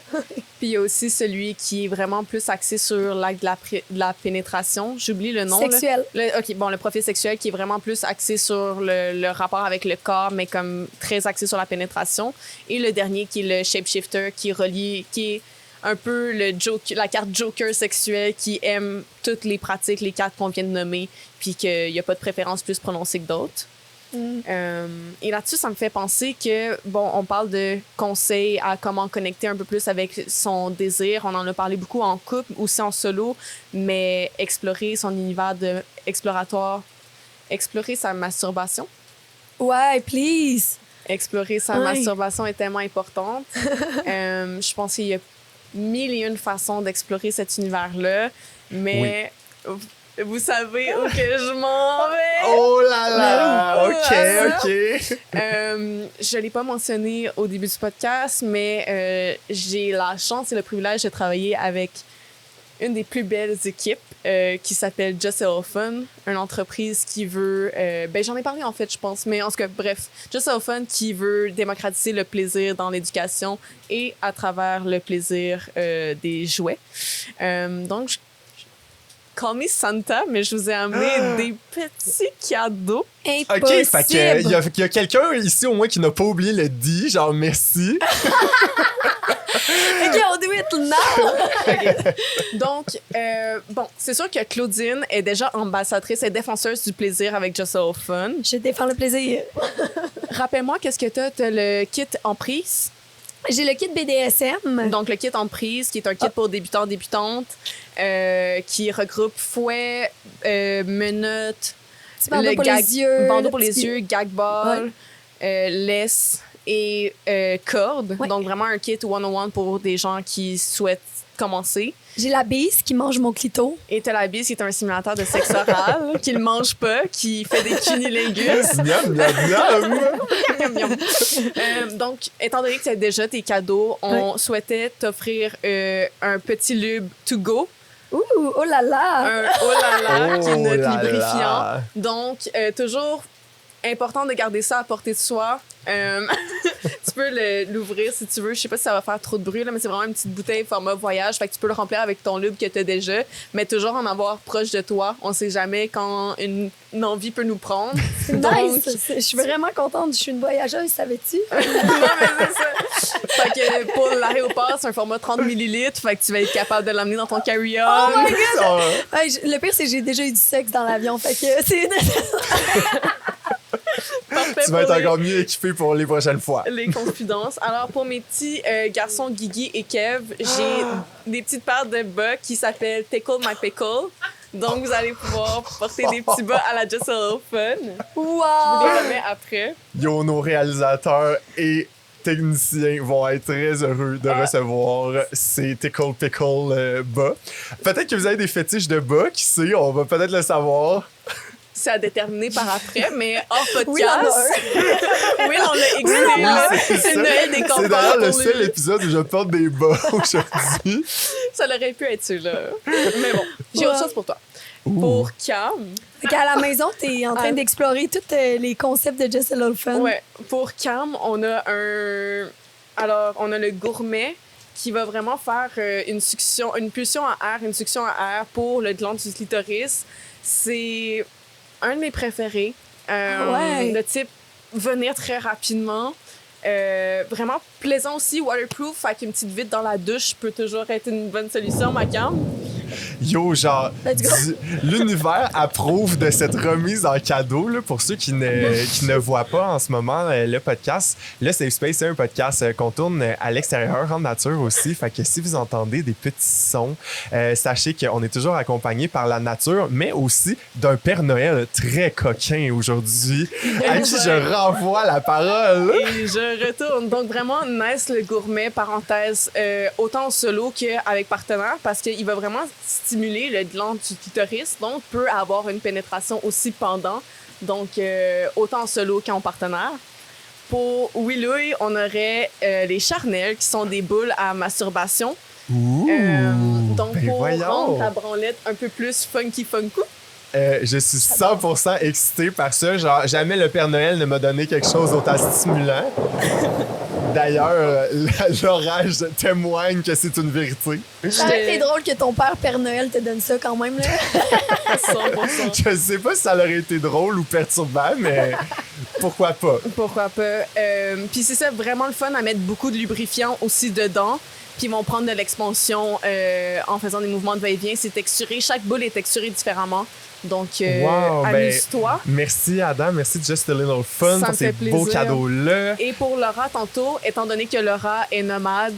Puis il y a aussi celui qui est vraiment plus axé sur l'acte de la pénétration. J'oublie le nom. Sexuel. Le profil sexuel qui est vraiment plus axé sur le rapport avec le corps, mais comme très axé sur la pénétration. Et le dernier qui est le shapeshifter, qui est un peu la carte joker sexuelle, qui aime toutes les pratiques, les cartes qu'on vient de nommer, puis qu'il n'y a pas de préférence plus prononcée que d'autres. Et là-dessus, ça me fait penser que, bon, on parle de conseils à comment connecter un peu plus avec son désir. On en a parlé beaucoup en couple, aussi en solo, mais explorer son univers exploratoire, explorer sa masturbation. Ouais, please! Explorer sa masturbation est tellement importante. Je pense qu'il y a 1001 façons d'explorer cet univers-là, mais... Vous savez où que je m'en vais? Oh là là! OK. Je ne l'ai pas mentionné au début du podcast, mais j'ai la chance et le privilège de travailler avec une des plus belles équipes qui s'appelle Just a Little Fun, une entreprise qui veut... j'en ai parlé en fait, je pense, mais en tout cas, bref, Just a Little Fun qui veut démocratiser le plaisir dans l'éducation et à travers le plaisir des jouets. Donc, call me Santa, mais je vous ai amené des petits cadeaux. Impossible! OK, fait que y a quelqu'un ici au moins qui n'a pas oublié le dit, genre merci. OK, on do it now! Okay. Donc, bon, c'est sûr que Claudine est déjà ambassadrice et défenseuse du plaisir avec Just a Little Fun. Je défends le plaisir. Rappelle-moi, qu'est-ce que t'as? T'as le kit en prise. J'ai le kit BDSM. Donc, le kit en prise, qui est un kit pour débutants, débutantes, qui regroupe fouet, menottes, bandeau pour les yeux. Bandeau pour les yeux, gag ball, laisse et corde. Ouais. Donc, vraiment un kit one-on-one pour des gens qui souhaitent commencer. J'ai la bise qui mange mon clito. Et t'as la bise qui est un simulateur de sexe oral, qui le mange pas, qui fait des cunilingus. Miam, miam, miam. Donc, étant donné que tu as déjà tes cadeaux, on souhaitait t'offrir un petit lube to go. Ouh, oh là là! Un oh là là, qui est notre là lubrifiant. là. Donc, toujours important de garder ça à portée de soi. Tu peux l'ouvrir si tu veux. Je sais pas si ça va faire trop de bruit, là, mais c'est vraiment une petite bouteille format voyage. Fait que tu peux le remplir avec ton lube que tu as déjà, mais toujours en avoir proche de toi. On sait jamais quand une envie peut nous prendre. C'est nice! Je suis vraiment contente. Je suis une voyageuse, savais-tu? Non, mais c'est ça. Fait que pour l'aéroport, c'est un format 30 ml. Fait que tu vas être capable de l'emmener dans ton carry-on. Oh my God! Hey, le pire, c'est que j'ai déjà eu du sexe dans l'avion. Fait que c'est... Parfait Tu vas être pour encore mieux équipé pour les prochaines fois. les confidences. Alors, pour mes petits garçons Guigui et Kev, j'ai des petites paires de bas qui s'appellent Tickle My Pickle. Donc, vous allez pouvoir porter des petits bas à la Just a Little Fun. Je vous Wow! les remets après. Yo, nos réalisateurs et techniciens vont être très heureux de recevoir ces Tickle Pickle bas. Peut-être que vous avez des fétiches de bas, qui sait, on va peut-être le savoir. C'est à déterminer par après, mais hors podcast. Oui, Oui, on l'a existé. là. C'est le Noël des C'est campagnes. d'ailleurs le seul épisode où je porte des bas aujourd'hui. Ça aurait pu être celui-là. Mais bon, j'ai autre chose pour toi. Pour Cam, Fait qu'à la maison, t'es en train d'explorer tous les concepts de Just a Little Fun. ouais, pour Cam, on a le gourmet qui va vraiment faire une pulsion à air, une succion à air pour le gland du clitoris. C'est un de mes préférés. Ouais. Le type venir très rapidement. Vraiment plaisant aussi, waterproof, fait qu'une petite vite dans la douche peut toujours être une bonne solution, ma Cam. Yo, genre, Let's go. l'univers approuve de cette remise en cadeau. Là, pour ceux qui ne voient pas en ce moment le podcast, le Safe Space, c'est un podcast qu'on tourne à l'extérieur, en nature aussi. Fait que si vous entendez des petits sons, sachez qu'on est toujours accompagné par la nature, mais aussi d'un Père Noël très coquin aujourd'hui, à qui je renvoie la parole. Et je retourne. Donc, vraiment, nice le gourmet, parenthèse, autant en solo qu'avec partenaire, parce qu'il va vraiment stimuler le gland du clitoris, donc peut avoir une pénétration aussi pendant, donc autant en solo qu'en partenaire. Pour Willouille, on aurait les charnels, qui sont des boules à masturbation. Ouh, Donc, ben pour voyons. rendre la branlette un peu plus funky. Je suis 100% excité par ça. Genre, jamais le Père Noël ne m'a donné quelque chose d'autant stimulant. D'ailleurs, l'orage témoigne que c'est une vérité. Ça aurait été drôle que ton père Père Noël te donne ça quand même. Là. 100%. Je sais pas si ça aurait été drôle ou perturbant, mais pourquoi pas? Pourquoi pas. Puis c'est ça, vraiment le fun à mettre beaucoup de lubrifiant aussi dedans. Puis ils vont prendre de l'expansion en faisant des mouvements de va-et-vient. C'est texturé. Chaque boule est texturée différemment. Donc, Wow, ben, amuse-toi. Merci Adam, merci Just a Little Fun Ça pour me ces fait beaux plaisir. cadeaux-là. Et pour Laura, tantôt, étant donné que Laura est nomade,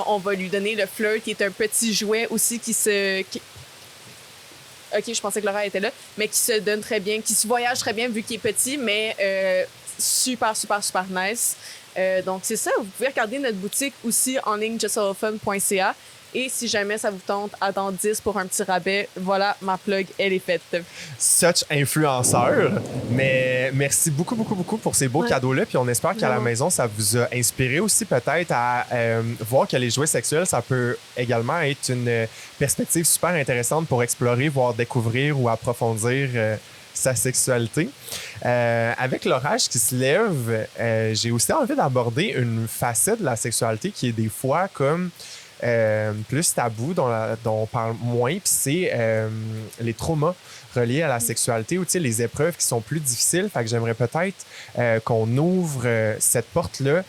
on va lui donner le flirt, qui est un petit jouet aussi qui se... OK, je pensais que Laura était là, mais qui se donne très bien, qui se voyage très bien vu qu'il est petit, mais super, super, super nice. Donc, c'est ça. Vous pouvez regarder notre boutique aussi en ligne, justalfun.ca. Et si jamais ça vous tente, à dans 10 pour un petit rabais, voilà, ma plug, elle est faite. Such influenceur. Mais merci beaucoup, beaucoup, beaucoup pour ces beaux Ouais. cadeaux-là. Puis on espère qu'à la Vraiment. maison, ça vous a inspiré aussi peut-être à voir que les jouets sexuels, ça peut également être une perspective super intéressante pour explorer, voire découvrir ou approfondir sa sexualité. Avec l'orage qui se lève, j'ai aussi envie d'aborder une facette de la sexualité qui est des fois comme plus tabou, dont on parle moins, puis c'est les traumas reliés à la sexualité ou les épreuves qui sont plus difficiles. Fait que j'aimerais peut-être qu'on ouvre cette porte-là.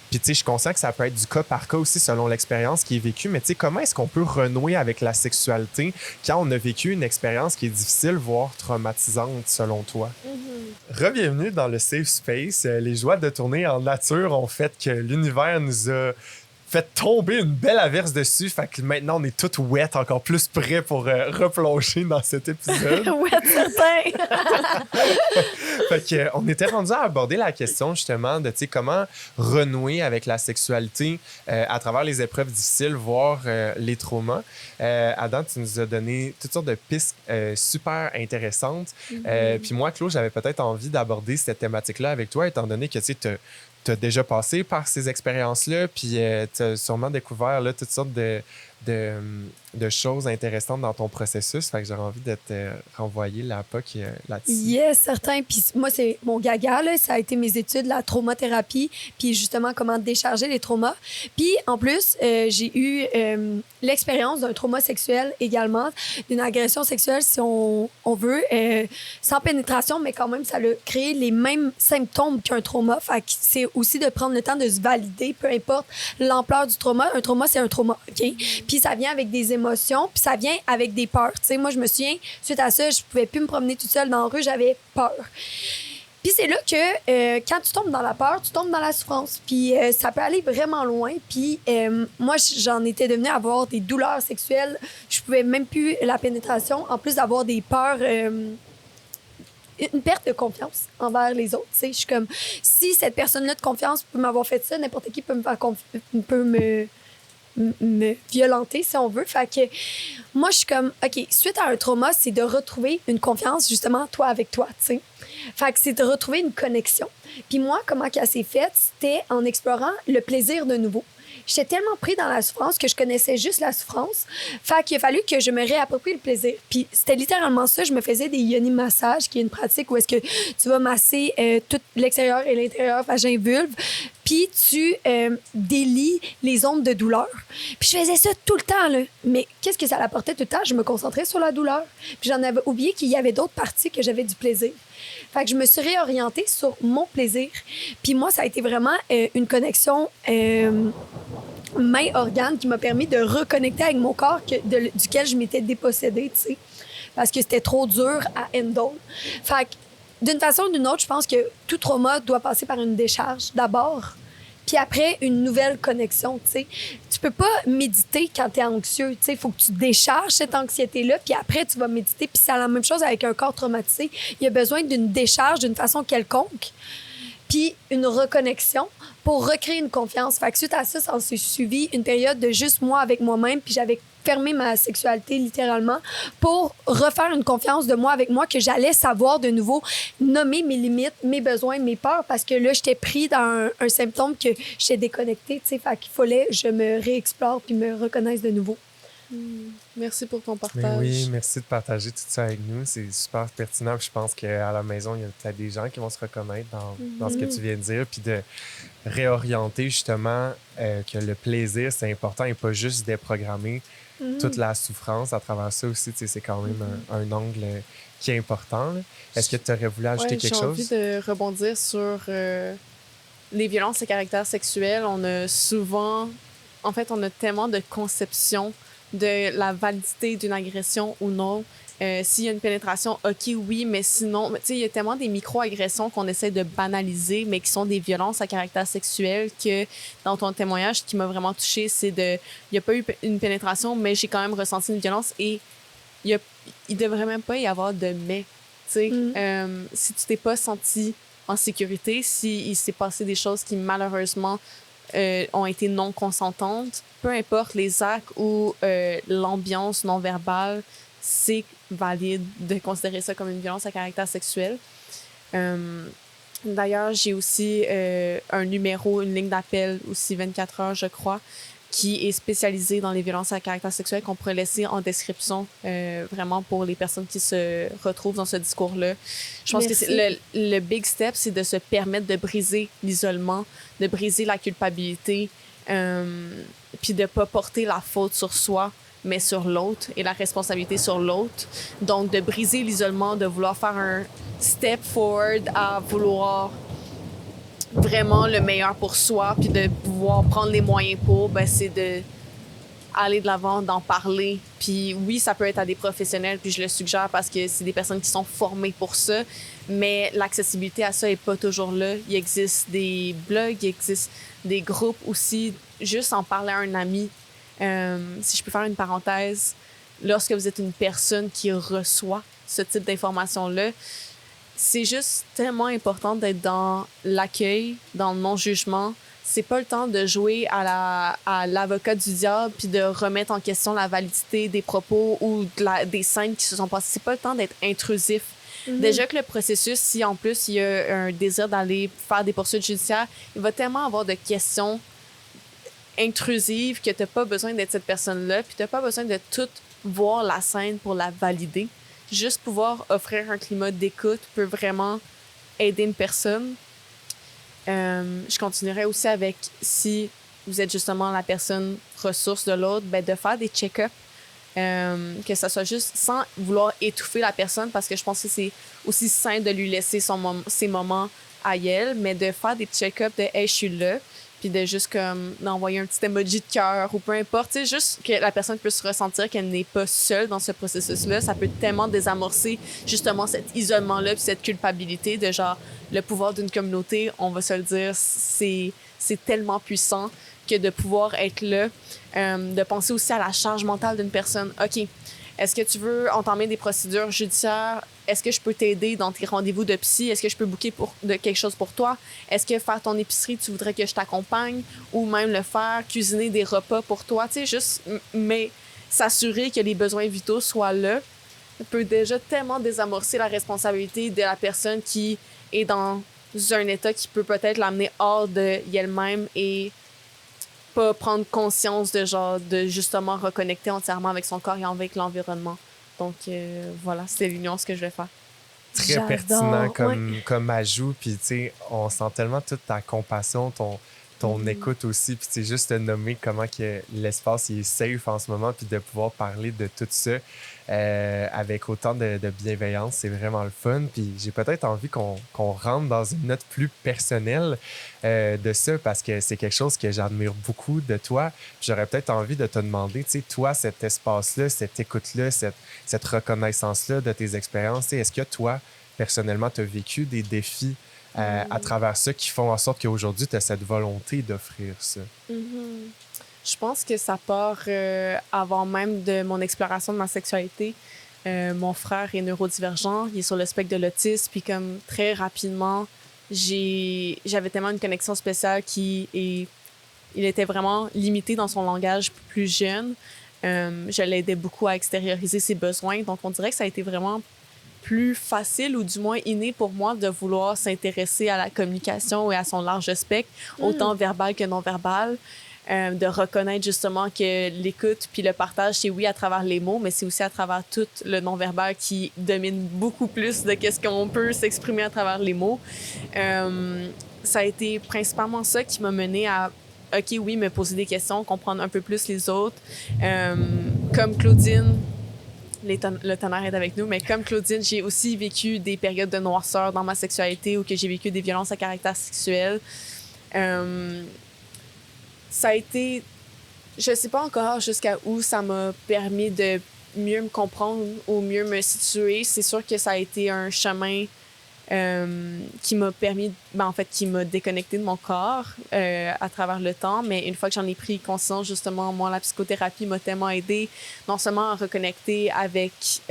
Puis, je suis conscient que ça peut être du cas par cas aussi selon l'expérience qui est vécue, mais comment est-ce qu'on peut renouer avec la sexualité quand on a vécu une expérience qui est difficile, voire traumatisante, selon toi? Re-bienvenue dans le Safe Space. Les joies de tourner en nature ont fait que l'univers nous a fait tomber une belle averse dessus. Fait que maintenant, on est toutes wet, encore plus prêts pour replonger dans cet épisode. Ouais, certain. Fait que, on était rendu à aborder la question justement de comment renouer avec la sexualité à travers les épreuves difficiles, voire les traumas. Adam, tu nous as donné toutes sortes de pistes super intéressantes. Puis moi, Claude, j'avais peut-être envie d'aborder cette thématique-là avec toi, étant donné que tu as déjà passé par ces expériences-là, puis tu as sûrement découvert là, toutes sortes de choses intéressantes dans ton processus. Fait que j'aurais envie de te renvoyer la POC là-dessus. Yes, certain. Puis moi, c'est mon gaga, là. Ça a été mes études, la traumathérapie, puis justement comment décharger les traumas. Puis en plus, j'ai eu l'expérience d'un trauma sexuel également, d'une agression sexuelle, si on veut, sans pénétration, mais quand même, ça a créé les mêmes symptômes qu'un trauma. Fait que c'est aussi de prendre le temps de se valider, peu importe l'ampleur du trauma. Un trauma, c'est un trauma, OK? Puis ça vient avec des émotions, puis ça vient avec des peurs. Tu sais, moi, je me souviens, suite à ça, je pouvais plus me promener toute seule dans la rue, j'avais peur. Puis c'est là que quand tu tombes dans la peur, tu tombes dans la souffrance. Puis ça peut aller vraiment loin. Puis moi, j'en étais devenue à avoir des douleurs sexuelles. Je pouvais même plus la pénétration, en plus d'avoir des peurs... une perte de confiance envers les autres. Tu sais, je suis comme, si cette personne-là de confiance peut m'avoir fait ça, n'importe qui peut me faire peut me violenter, si on veut. Fait que moi, je suis comme, OK, suite à un trauma, c'est de retrouver une confiance, justement, toi avec toi, tu sais. Fait que c'est de retrouver une connexion. Puis moi, comment qu'elle s'est faite, c'était en explorant le plaisir de nouveau. j'étais tellement pris dans la souffrance que je connaissais juste la souffrance. Fait qu'il a fallu que je me réapproprie le plaisir. Puis c'était littéralement ça. Je me faisais des yoni massages, qui est une pratique où est-ce que tu vas masser tout l'extérieur et l'intérieur, vagin, vulve. Puis tu délies les ondes de douleur. Puis je faisais ça tout le temps, là. Mais qu'est-ce que ça apportait tout le temps? Je me concentrais sur la douleur. Puis j'en avais oublié qu'il y avait d'autres parties que j'avais du plaisir. Fait que je me suis réorientée sur mon plaisir. Puis moi, ça a été vraiment une connexion main-organe qui m'a permis de reconnecter avec mon corps duquel je m'étais dépossédée, tu sais. Parce que c'était trop dur à handle. Fait que d'une façon ou d'une autre, je pense que tout trauma doit passer par une décharge d'abord, puis après, une nouvelle connexion, tu sais. Tu peux pas méditer quand t'es anxieux, tu sais. Il faut que tu décharges cette anxiété-là, puis après, tu vas méditer. Puis c'est la même chose avec un corps traumatisé. Il y a besoin d'une décharge d'une façon quelconque, puis une reconnexion pour recréer une confiance. Fait que suite à ça, ça s'est suivi une période de juste moi avec moi-même, puis j'avais fermé ma sexualité littéralement pour refaire une confiance de moi avec moi, que j'allais savoir de nouveau nommer mes limites, mes besoins, mes peurs, parce que là, j'étais pris dans un symptôme que j'étais déconnectée, tu sais. Fait qu'il fallait que je me réexplore puis me reconnaisse de nouveau. Merci pour ton partage. Mais oui, merci de partager tout ça avec nous. C'est super pertinent. Puis je pense qu'à la maison, il y a peut-être des gens qui vont se reconnaître dans ce que tu viens de dire. Puis de réorienter justement que le plaisir, c'est important et pas juste déprogrammer toute la souffrance à travers ça aussi. Tu sais, c'est quand même un angle qui est important, là. Est-ce que tu aurais voulu ajouter quelque chose? J'ai envie de rebondir sur les violences à caractère sexuel. On a souvent... En fait, on a tellement de conceptions de la validité d'une agression ou non. S'il y a une pénétration, OK, oui, mais sinon... Tu sais, il y a tellement des micro-agressions qu'on essaie de banaliser, mais qui sont des violences à caractère sexuel, que dans ton témoignage, ce qui m'a vraiment touchée, c'est de... Il n'y a pas eu une pénétration, mais j'ai quand même ressenti une violence et il devrait même pas y avoir de « mais ». Tu sais, si tu t'es pas senti en sécurité, s'il s'est passé des choses qui, malheureusement... ont été non consentantes, peu importe les actes ou l'ambiance non verbale, c'est valide de considérer ça comme une violence à caractère sexuel. D'ailleurs, j'ai aussi un numéro, une ligne d'appel aussi 24 heures, je crois, qui est spécialisée dans les violences à caractère sexuel qu'on pourrait laisser en description vraiment pour les personnes qui se retrouvent dans ce discours-là. Je pense que le big step, c'est de se permettre de briser l'isolement, de briser la culpabilité, puis de ne pas porter la faute sur soi, mais sur l'autre et la responsabilité sur l'autre. Donc, de briser l'isolement, de vouloir faire un step forward à vouloir vraiment le meilleur pour soi, puis de pouvoir prendre les moyens pour, ben, c'est de aller de l'avant, d'en parler. Puis oui, ça peut être à des professionnels, puis je le suggère parce que c'est des personnes qui sont formées pour ça, mais l'accessibilité à ça n'est pas toujours là. Il existe des blogs, il existe des groupes aussi. Juste en parler à un ami, si je peux faire une parenthèse, lorsque vous êtes une personne qui reçoit ce type d'informations-là, c'est juste tellement important d'être dans l'accueil, dans le non-jugement. C'est pas le temps de jouer à l'avocat du diable puis de remettre en question la validité des propos ou des scènes qui se sont passées. C'est pas le temps d'être intrusif. Déjà que le processus, si en plus il y a un désir d'aller faire des poursuites judiciaires, il va tellement avoir de questions intrusives que t'as pas besoin d'être cette personne-là puis t'as pas besoin de tout voir la scène pour la valider. Juste pouvoir offrir un climat d'écoute peut vraiment aider une personne. Je continuerai aussi avec, si vous êtes justement la personne ressource de l'autre, ben de faire des check-ups, que ça soit juste sans vouloir étouffer la personne, parce que je pense que c'est aussi sain de lui laisser ses moments à elle, mais de faire des check-ups de « hey, je suis là », puis de juste comme d'envoyer un petit emoji de cœur ou peu importe, tu sais, juste que la personne puisse ressentir qu'elle n'est pas seule dans ce processus-là. Ça peut tellement désamorcer justement cet isolement-là puis cette culpabilité de genre le pouvoir d'une communauté, on va se le dire, c'est tellement puissant que de pouvoir être là, de penser aussi à la charge mentale d'une personne. OK, est-ce que tu veux entamer des procédures judiciaires? Est-ce que je peux t'aider dans tes rendez-vous de psy? Est-ce que je peux booker de quelque chose pour toi? Est-ce que faire ton épicerie, tu voudrais que je t'accompagne? Ou même le faire, cuisiner des repas pour toi? Tu sais, juste, mais s'assurer que les besoins vitaux soient là peut déjà tellement désamorcer la responsabilité de la personne qui est dans un état qui peut peut-être l'amener hors de elle-même et pas prendre conscience de justement reconnecter entièrement avec son corps et avec l'environnement. Donc, voilà, c'est l'union, ce que je vais faire. Très J'adore, pertinent ouais. comme ajout. Puis, tu sais, on sent tellement toute ta compassion, ton écoute aussi. Puis, tu sais, juste te nommer comment que l'espace il est safe en ce moment, puis de pouvoir parler de tout ça avec autant de bienveillance, c'est vraiment le fun. Puis, j'ai peut-être envie qu'on rentre dans une note plus personnelle de ça, parce que c'est quelque chose que j'admire beaucoup de toi. J'aurais peut-être envie de te demander, tu sais, toi, cet espace-là, cette écoute-là, cette reconnaissance-là de tes expériences, tu sais, est-ce que toi, personnellement, tu as vécu des défis à travers ça qui font en sorte qu'aujourd'hui, tu as cette volonté d'offrir ça? Je pense que ça part avant même de mon exploration de ma sexualité. Mon frère est neurodivergent, il est sur le spectre de l'autisme, puis comme très rapidement, j'avais tellement une connexion spéciale il était vraiment limité dans son langage plus jeune. Je l'aidais beaucoup à extérioriser ses besoins, donc on dirait que ça a été vraiment plus facile ou du moins inné pour moi de vouloir s'intéresser à la communication et à son large spectre, autant verbal que non verbal. De reconnaître justement que l'écoute puis le partage, c'est oui à travers les mots, mais c'est aussi à travers tout le non-verbal qui domine beaucoup plus de qu'est-ce qu'on peut s'exprimer à travers les mots. Ça a été principalement ça qui m'a mené à, OK, oui, me poser des questions, comprendre un peu plus les autres. Comme Claudine, le tonnerre est avec nous, mais comme Claudine, j'ai aussi vécu des périodes de noirceur dans ma sexualité ou que j'ai vécu des violences à caractère sexuel. Ça a été... Je sais pas encore jusqu'à où ça m'a permis de mieux me comprendre ou mieux me situer. C'est sûr que ça a été un chemin qui m'a permis... en fait, qui m'a déconnecté de mon corps à travers le temps. Mais une fois que j'en ai pris conscience, justement, moi, la psychothérapie m'a tellement aidée non seulement à reconnecter avec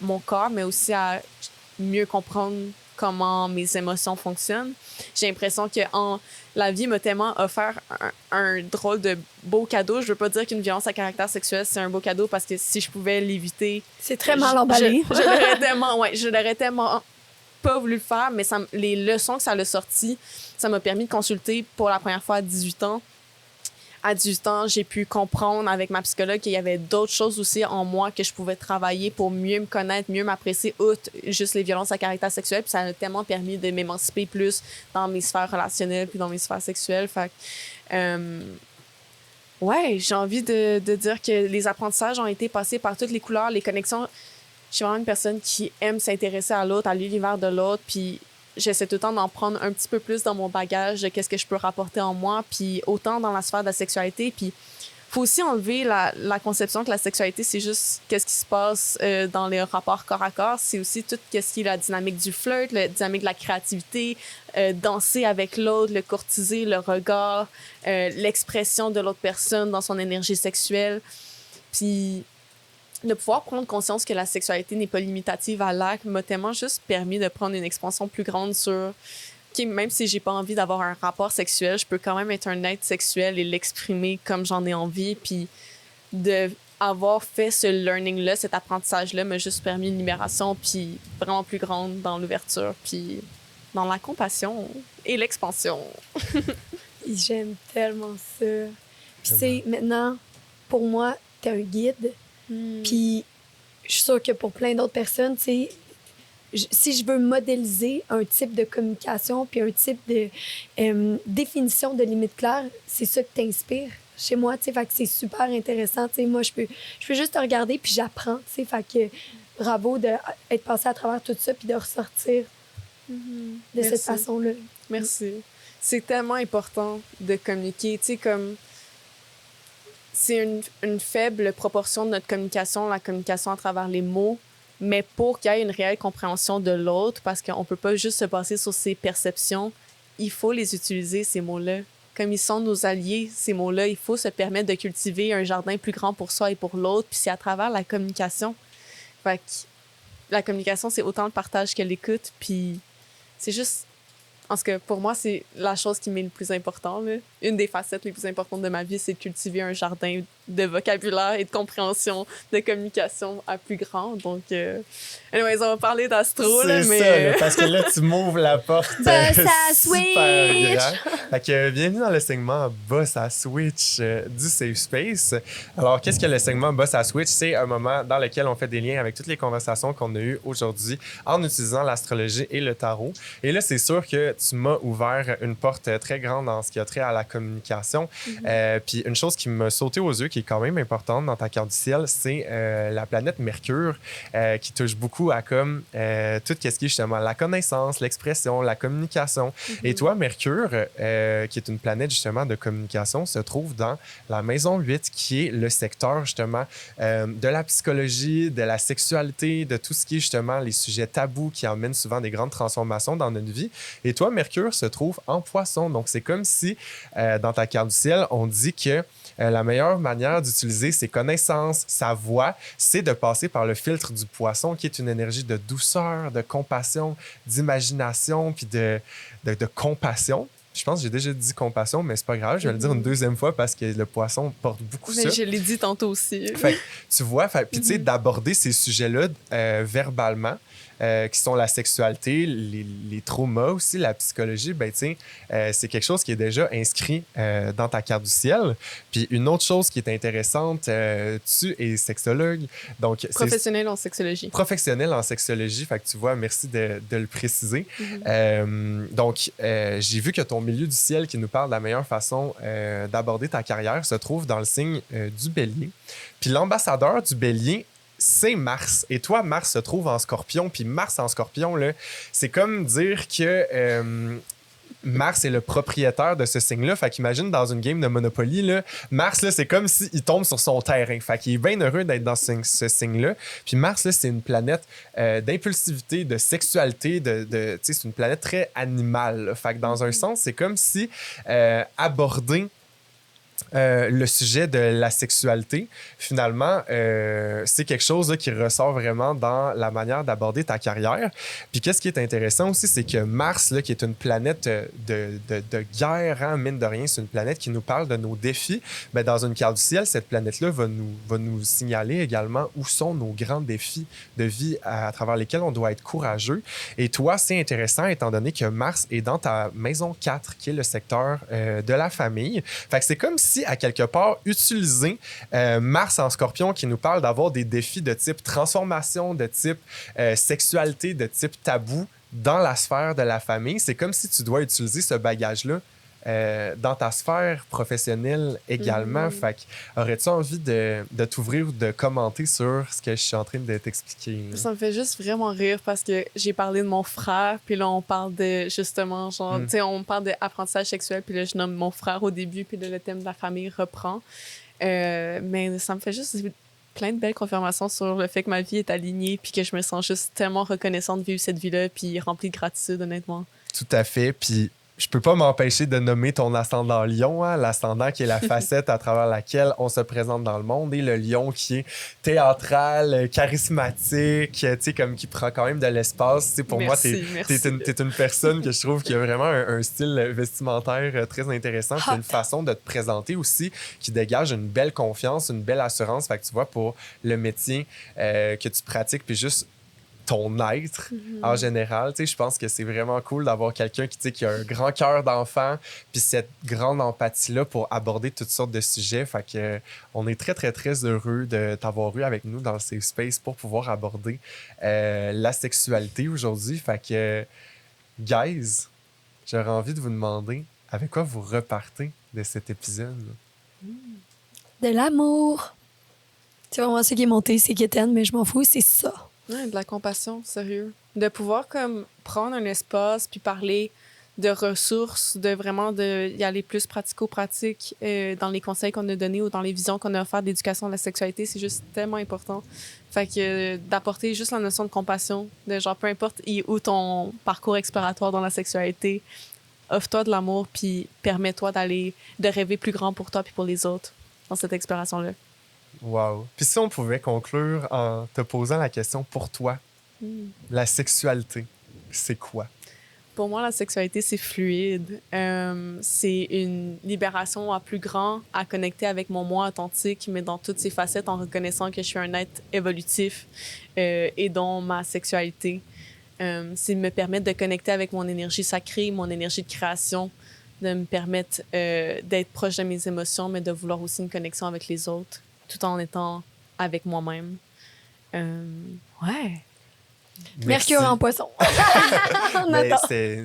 mon corps, mais aussi à mieux comprendre comment mes émotions fonctionnent. J'ai l'impression que la vie m'a tellement offert un drôle de beau cadeau. Je veux pas dire qu'une violence à caractère sexuel, c'est un beau cadeau, parce que si je pouvais l'éviter... C'est très mal emballé. Je l'aurais tellement pas voulu le faire, mais les leçons que ça a sorties, ça m'a permis de consulter pour la première fois à 18 ans. À 18 ans, j'ai pu comprendre avec ma psychologue qu'il y avait d'autres choses aussi en moi que je pouvais travailler pour mieux me connaître, mieux m'apprécier, outre juste les violences à caractère sexuel. Puis ça m'a tellement permis de m'émanciper plus dans mes sphères relationnelles puis dans mes sphères sexuelles. Fait ouais, j'ai envie de dire que les apprentissages ont été passés par toutes les couleurs, les connexions. Je suis vraiment une personne qui aime s'intéresser à l'autre, à l'univers de l'autre, puis j'essaie tout le temps d'en prendre un petit peu plus dans mon bagage de qu'est-ce que je peux rapporter en moi, puis autant dans la sphère de la sexualité. Puis faut aussi enlever la conception que la sexualité, c'est juste qu'est-ce qui se passe dans les rapports corps à corps. C'est aussi tout qu'est-ce qui est la dynamique du flirt, la dynamique de la créativité, danser avec l'autre, le courtiser, le regard, l'expression de l'autre personne dans son énergie sexuelle. Puis de pouvoir prendre conscience que la sexualité n'est pas limitative à l'acte m'a tellement juste permis de prendre une expansion plus grande sur OK, même si j'ai pas envie d'avoir un rapport sexuel, je peux quand même être un être sexuel et l'exprimer comme j'en ai envie. Puis d'avoir fait ce learning-là, cet apprentissage-là, m'a juste permis une libération puis vraiment plus grande dans l'ouverture puis dans la compassion et l'expansion. J'aime tellement ça. Puis c'est maintenant, pour moi, t'es un guide. Puis je suis sûre que pour plein d'autres personnes, tu sais, si je veux modéliser un type de communication puis un type de définition de limite claire, c'est ça que t'inspires chez moi, tu sais. Fait que c'est super intéressant, tu sais. Moi, je peux juste te regarder puis j'apprends, tu sais. Fait que bravo d'être passé à travers tout ça puis de ressortir de cette façon-là. Merci. C'est tellement important de communiquer, tu sais, comme... C'est une faible proportion de notre communication, la communication à travers les mots, mais pour qu'il y ait une réelle compréhension de l'autre, parce qu'on ne peut pas juste se baser sur ses perceptions, il faut les utiliser, ces mots-là. Comme ils sont nos alliés, ces mots-là, il faut se permettre de cultiver un jardin plus grand pour soi et pour l'autre, puis c'est à travers la communication. Fait que la communication, c'est autant le partage que l'écoute, puis c'est juste... En tout cas, pour moi, c'est la chose qui m'est le plus important, là. Une des facettes les plus importantes de ma vie, c'est de cultiver un jardin de vocabulaire et de compréhension de communication à plus grand. Donc, anyways, on va parler d'astro, là, C'est mais... ça, là, parce que là, tu m'ouvres la porte Boss à super Switch! grand. Fait que bienvenue dans le segment Boss à Switch du Safe Space. Alors, qu'est-ce que le segment Boss à Switch? C'est un moment dans lequel on fait des liens avec toutes les conversations qu'on a eues aujourd'hui en utilisant l'astrologie et le tarot. Et là, c'est sûr que tu m'as ouvert une porte très grande en ce qui a trait à la communication. Puis une chose qui m'a sauté aux yeux, qui est quand même importante dans ta carte du ciel, c'est la planète Mercure, qui touche beaucoup à comme tout ce qui est justement la connaissance, l'expression, la communication. Et toi, Mercure, qui est une planète justement de communication, se trouve dans la maison 8, qui est le secteur justement de la psychologie, de la sexualité, de tout ce qui est justement les sujets tabous qui emmènent souvent des grandes transformations dans notre vie. Et toi, Mercure se trouve en Poisson. Donc, c'est comme si dans ta carte du ciel, on dit que la meilleure manière d'utiliser ses connaissances, sa voix, c'est de passer par le filtre du Poisson, qui est une énergie de douceur, de compassion, d'imagination, puis de compassion. Je pense que j'ai déjà dit compassion, mais c'est pas grave. Je vais le dire une deuxième fois parce que le Poisson porte beaucoup Mais ça. je l'ai dit tantôt aussi. Fait que, tu vois, puis tu sais, d'aborder ces sujets-là verbalement, qui sont la sexualité, les traumas aussi, la psychologie, ben tu sais, c'est quelque chose qui est déjà inscrit dans ta carte du ciel. Puis une autre chose qui est intéressante, tu es sexologue, donc Professionnel en sexologie. Professionnel en sexologie, fait que tu vois, merci de le préciser. Donc, j'ai vu que ton milieu du ciel qui nous parle de la meilleure façon d'aborder ta carrière se trouve dans le signe du Bélier. Puis l'ambassadeur du Bélier, c'est Mars. Et toi, Mars se trouve en Scorpion. Puis Mars en Scorpion, là, c'est comme dire que Mars est le propriétaire de ce signe-là. Fait qu'imagine dans une game de Monopoly, là, Mars, là, c'est comme s'il tombe sur son terrain. Fait qu'il est bien heureux d'être dans ce signe-là. Puis Mars, là, c'est une planète d'impulsivité, de sexualité, c'est une planète très animale. Là. Fait que dans un sens, c'est comme si aborder le sujet de la sexualité, finalement, c'est quelque chose là, qui ressort vraiment dans la manière d'aborder ta carrière. Puis qu'est-ce qui est intéressant aussi, c'est que Mars, là, qui est une planète de guerre, hein, mine de rien, c'est une planète qui nous parle de nos défis. Mais dans une carte du ciel, cette planète-là va nous signaler également où sont nos grands défis de vie à travers lesquels on doit être courageux. Et toi, c'est intéressant étant donné que Mars est dans ta maison 4, qui est le secteur de la famille. Fait que c'est comme si, à quelque part, utiliser Mars en Scorpion qui nous parle d'avoir des défis de type transformation, de type sexualité, de type tabou dans la sphère de la famille. C'est comme si tu dois utiliser ce bagage-là dans ta sphère professionnelle également. Fait que, aurais-tu envie de t'ouvrir ou de commenter sur ce que je suis en train de t'expliquer? Ça me fait juste vraiment rire parce que j'ai parlé de mon frère, puis là, on parle de, justement, genre, tu sais, on parle d'apprentissage sexuel, puis là, je nomme mon frère au début, puis là, le thème de la famille reprend. Mais ça me fait juste plein de belles confirmations sur le fait que ma vie est alignée, puis que je me sens juste tellement reconnaissante de vivre cette vie-là, puis remplie de gratitude, honnêtement. Tout à fait. Puis je peux pas m'empêcher de nommer ton ascendant Lion, hein, l'ascendant qui est la facette à travers laquelle on se présente dans le monde, et le Lion qui est théâtral, charismatique, tu sais, comme qui prend quand même de l'espace. Tu sais, pour moi, t'es une personne que je trouve qui a vraiment un style vestimentaire très intéressant, puis une façon de te présenter aussi qui dégage une belle confiance, une belle assurance. Fait que tu vois, pour le métier que tu pratiques, puis juste ton être en général, tu sais, je pense que c'est vraiment cool d'avoir quelqu'un qui, tu sais, qui a un grand cœur d'enfant, puis cette grande empathie-là pour aborder toutes sortes de sujets. Fait que on est très, très, très heureux de t'avoir eu avec nous dans le Safe Space pour pouvoir aborder la sexualité aujourd'hui. Fait que, guys, j'aurais envie de vous demander avec quoi vous repartez de cet épisode. De l'amour. C'est vraiment ce qui est monté, c'est quétaine, mais je m'en fous, c'est ça. Ouais, de la compassion, sérieux. De pouvoir comme prendre un espace puis parler de ressources, de vraiment y aller plus pratico-pratique dans les conseils qu'on a donnés ou dans les visions qu'on a offertes d'éducation de la sexualité, c'est juste tellement important. Fait que d'apporter juste la notion de compassion, de genre peu importe où ton parcours exploratoire dans la sexualité, offre-toi de l'amour puis permets-toi de rêver plus grand pour toi puis pour les autres dans cette exploration-là. Wow. Puis si on pouvait conclure en te posant la question pour toi, la sexualité, c'est quoi? Pour moi, la sexualité, c'est fluide. C'est une libération à plus grand, à connecter avec mon moi authentique, mais dans toutes ses facettes, en reconnaissant que je suis un être évolutif et dont ma sexualité, c'est me permettre de connecter avec mon énergie sacrée, mon énergie de création, de me permettre d'être proche de mes émotions, mais de vouloir aussi une connexion avec les autres, tout en étant avec moi-même. Ouais. Mercure en poisson. On Ben, attend. c'est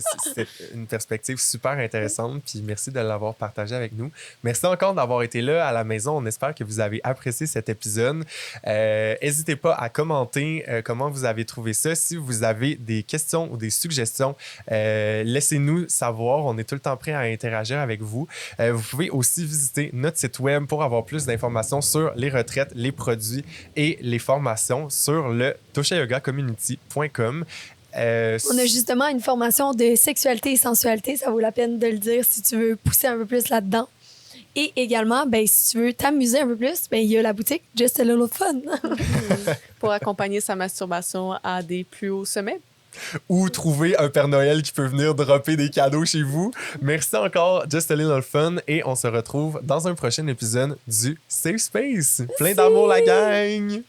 une perspective super intéressante, puis merci de l'avoir partagé avec nous. Merci encore d'avoir été là à la maison. On espère que vous avez apprécié cet épisode. N'hésitez pas à commenter comment vous avez trouvé ça. Si vous avez des questions ou des suggestions, laissez-nous savoir. On est tout le temps prêt à interagir avec vous. Vous pouvez aussi visiter notre site web pour avoir plus d'informations sur les retraites, les produits et les formations sur le toshayoga.community.com. On a justement une formation de sexualité et sensualité. Ça vaut la peine de le dire si tu veux pousser un peu plus là-dedans. Et également, ben, si tu veux t'amuser un peu plus, ben, il y a la boutique Just a Little Fun. Pour accompagner sa masturbation à des plus hauts sommets. Ou trouver un Père Noël qui peut venir dropper des cadeaux chez vous. Merci encore, Just a Little Fun, et on se retrouve dans un prochain épisode du Safe Space. Plein d'amour, la gang!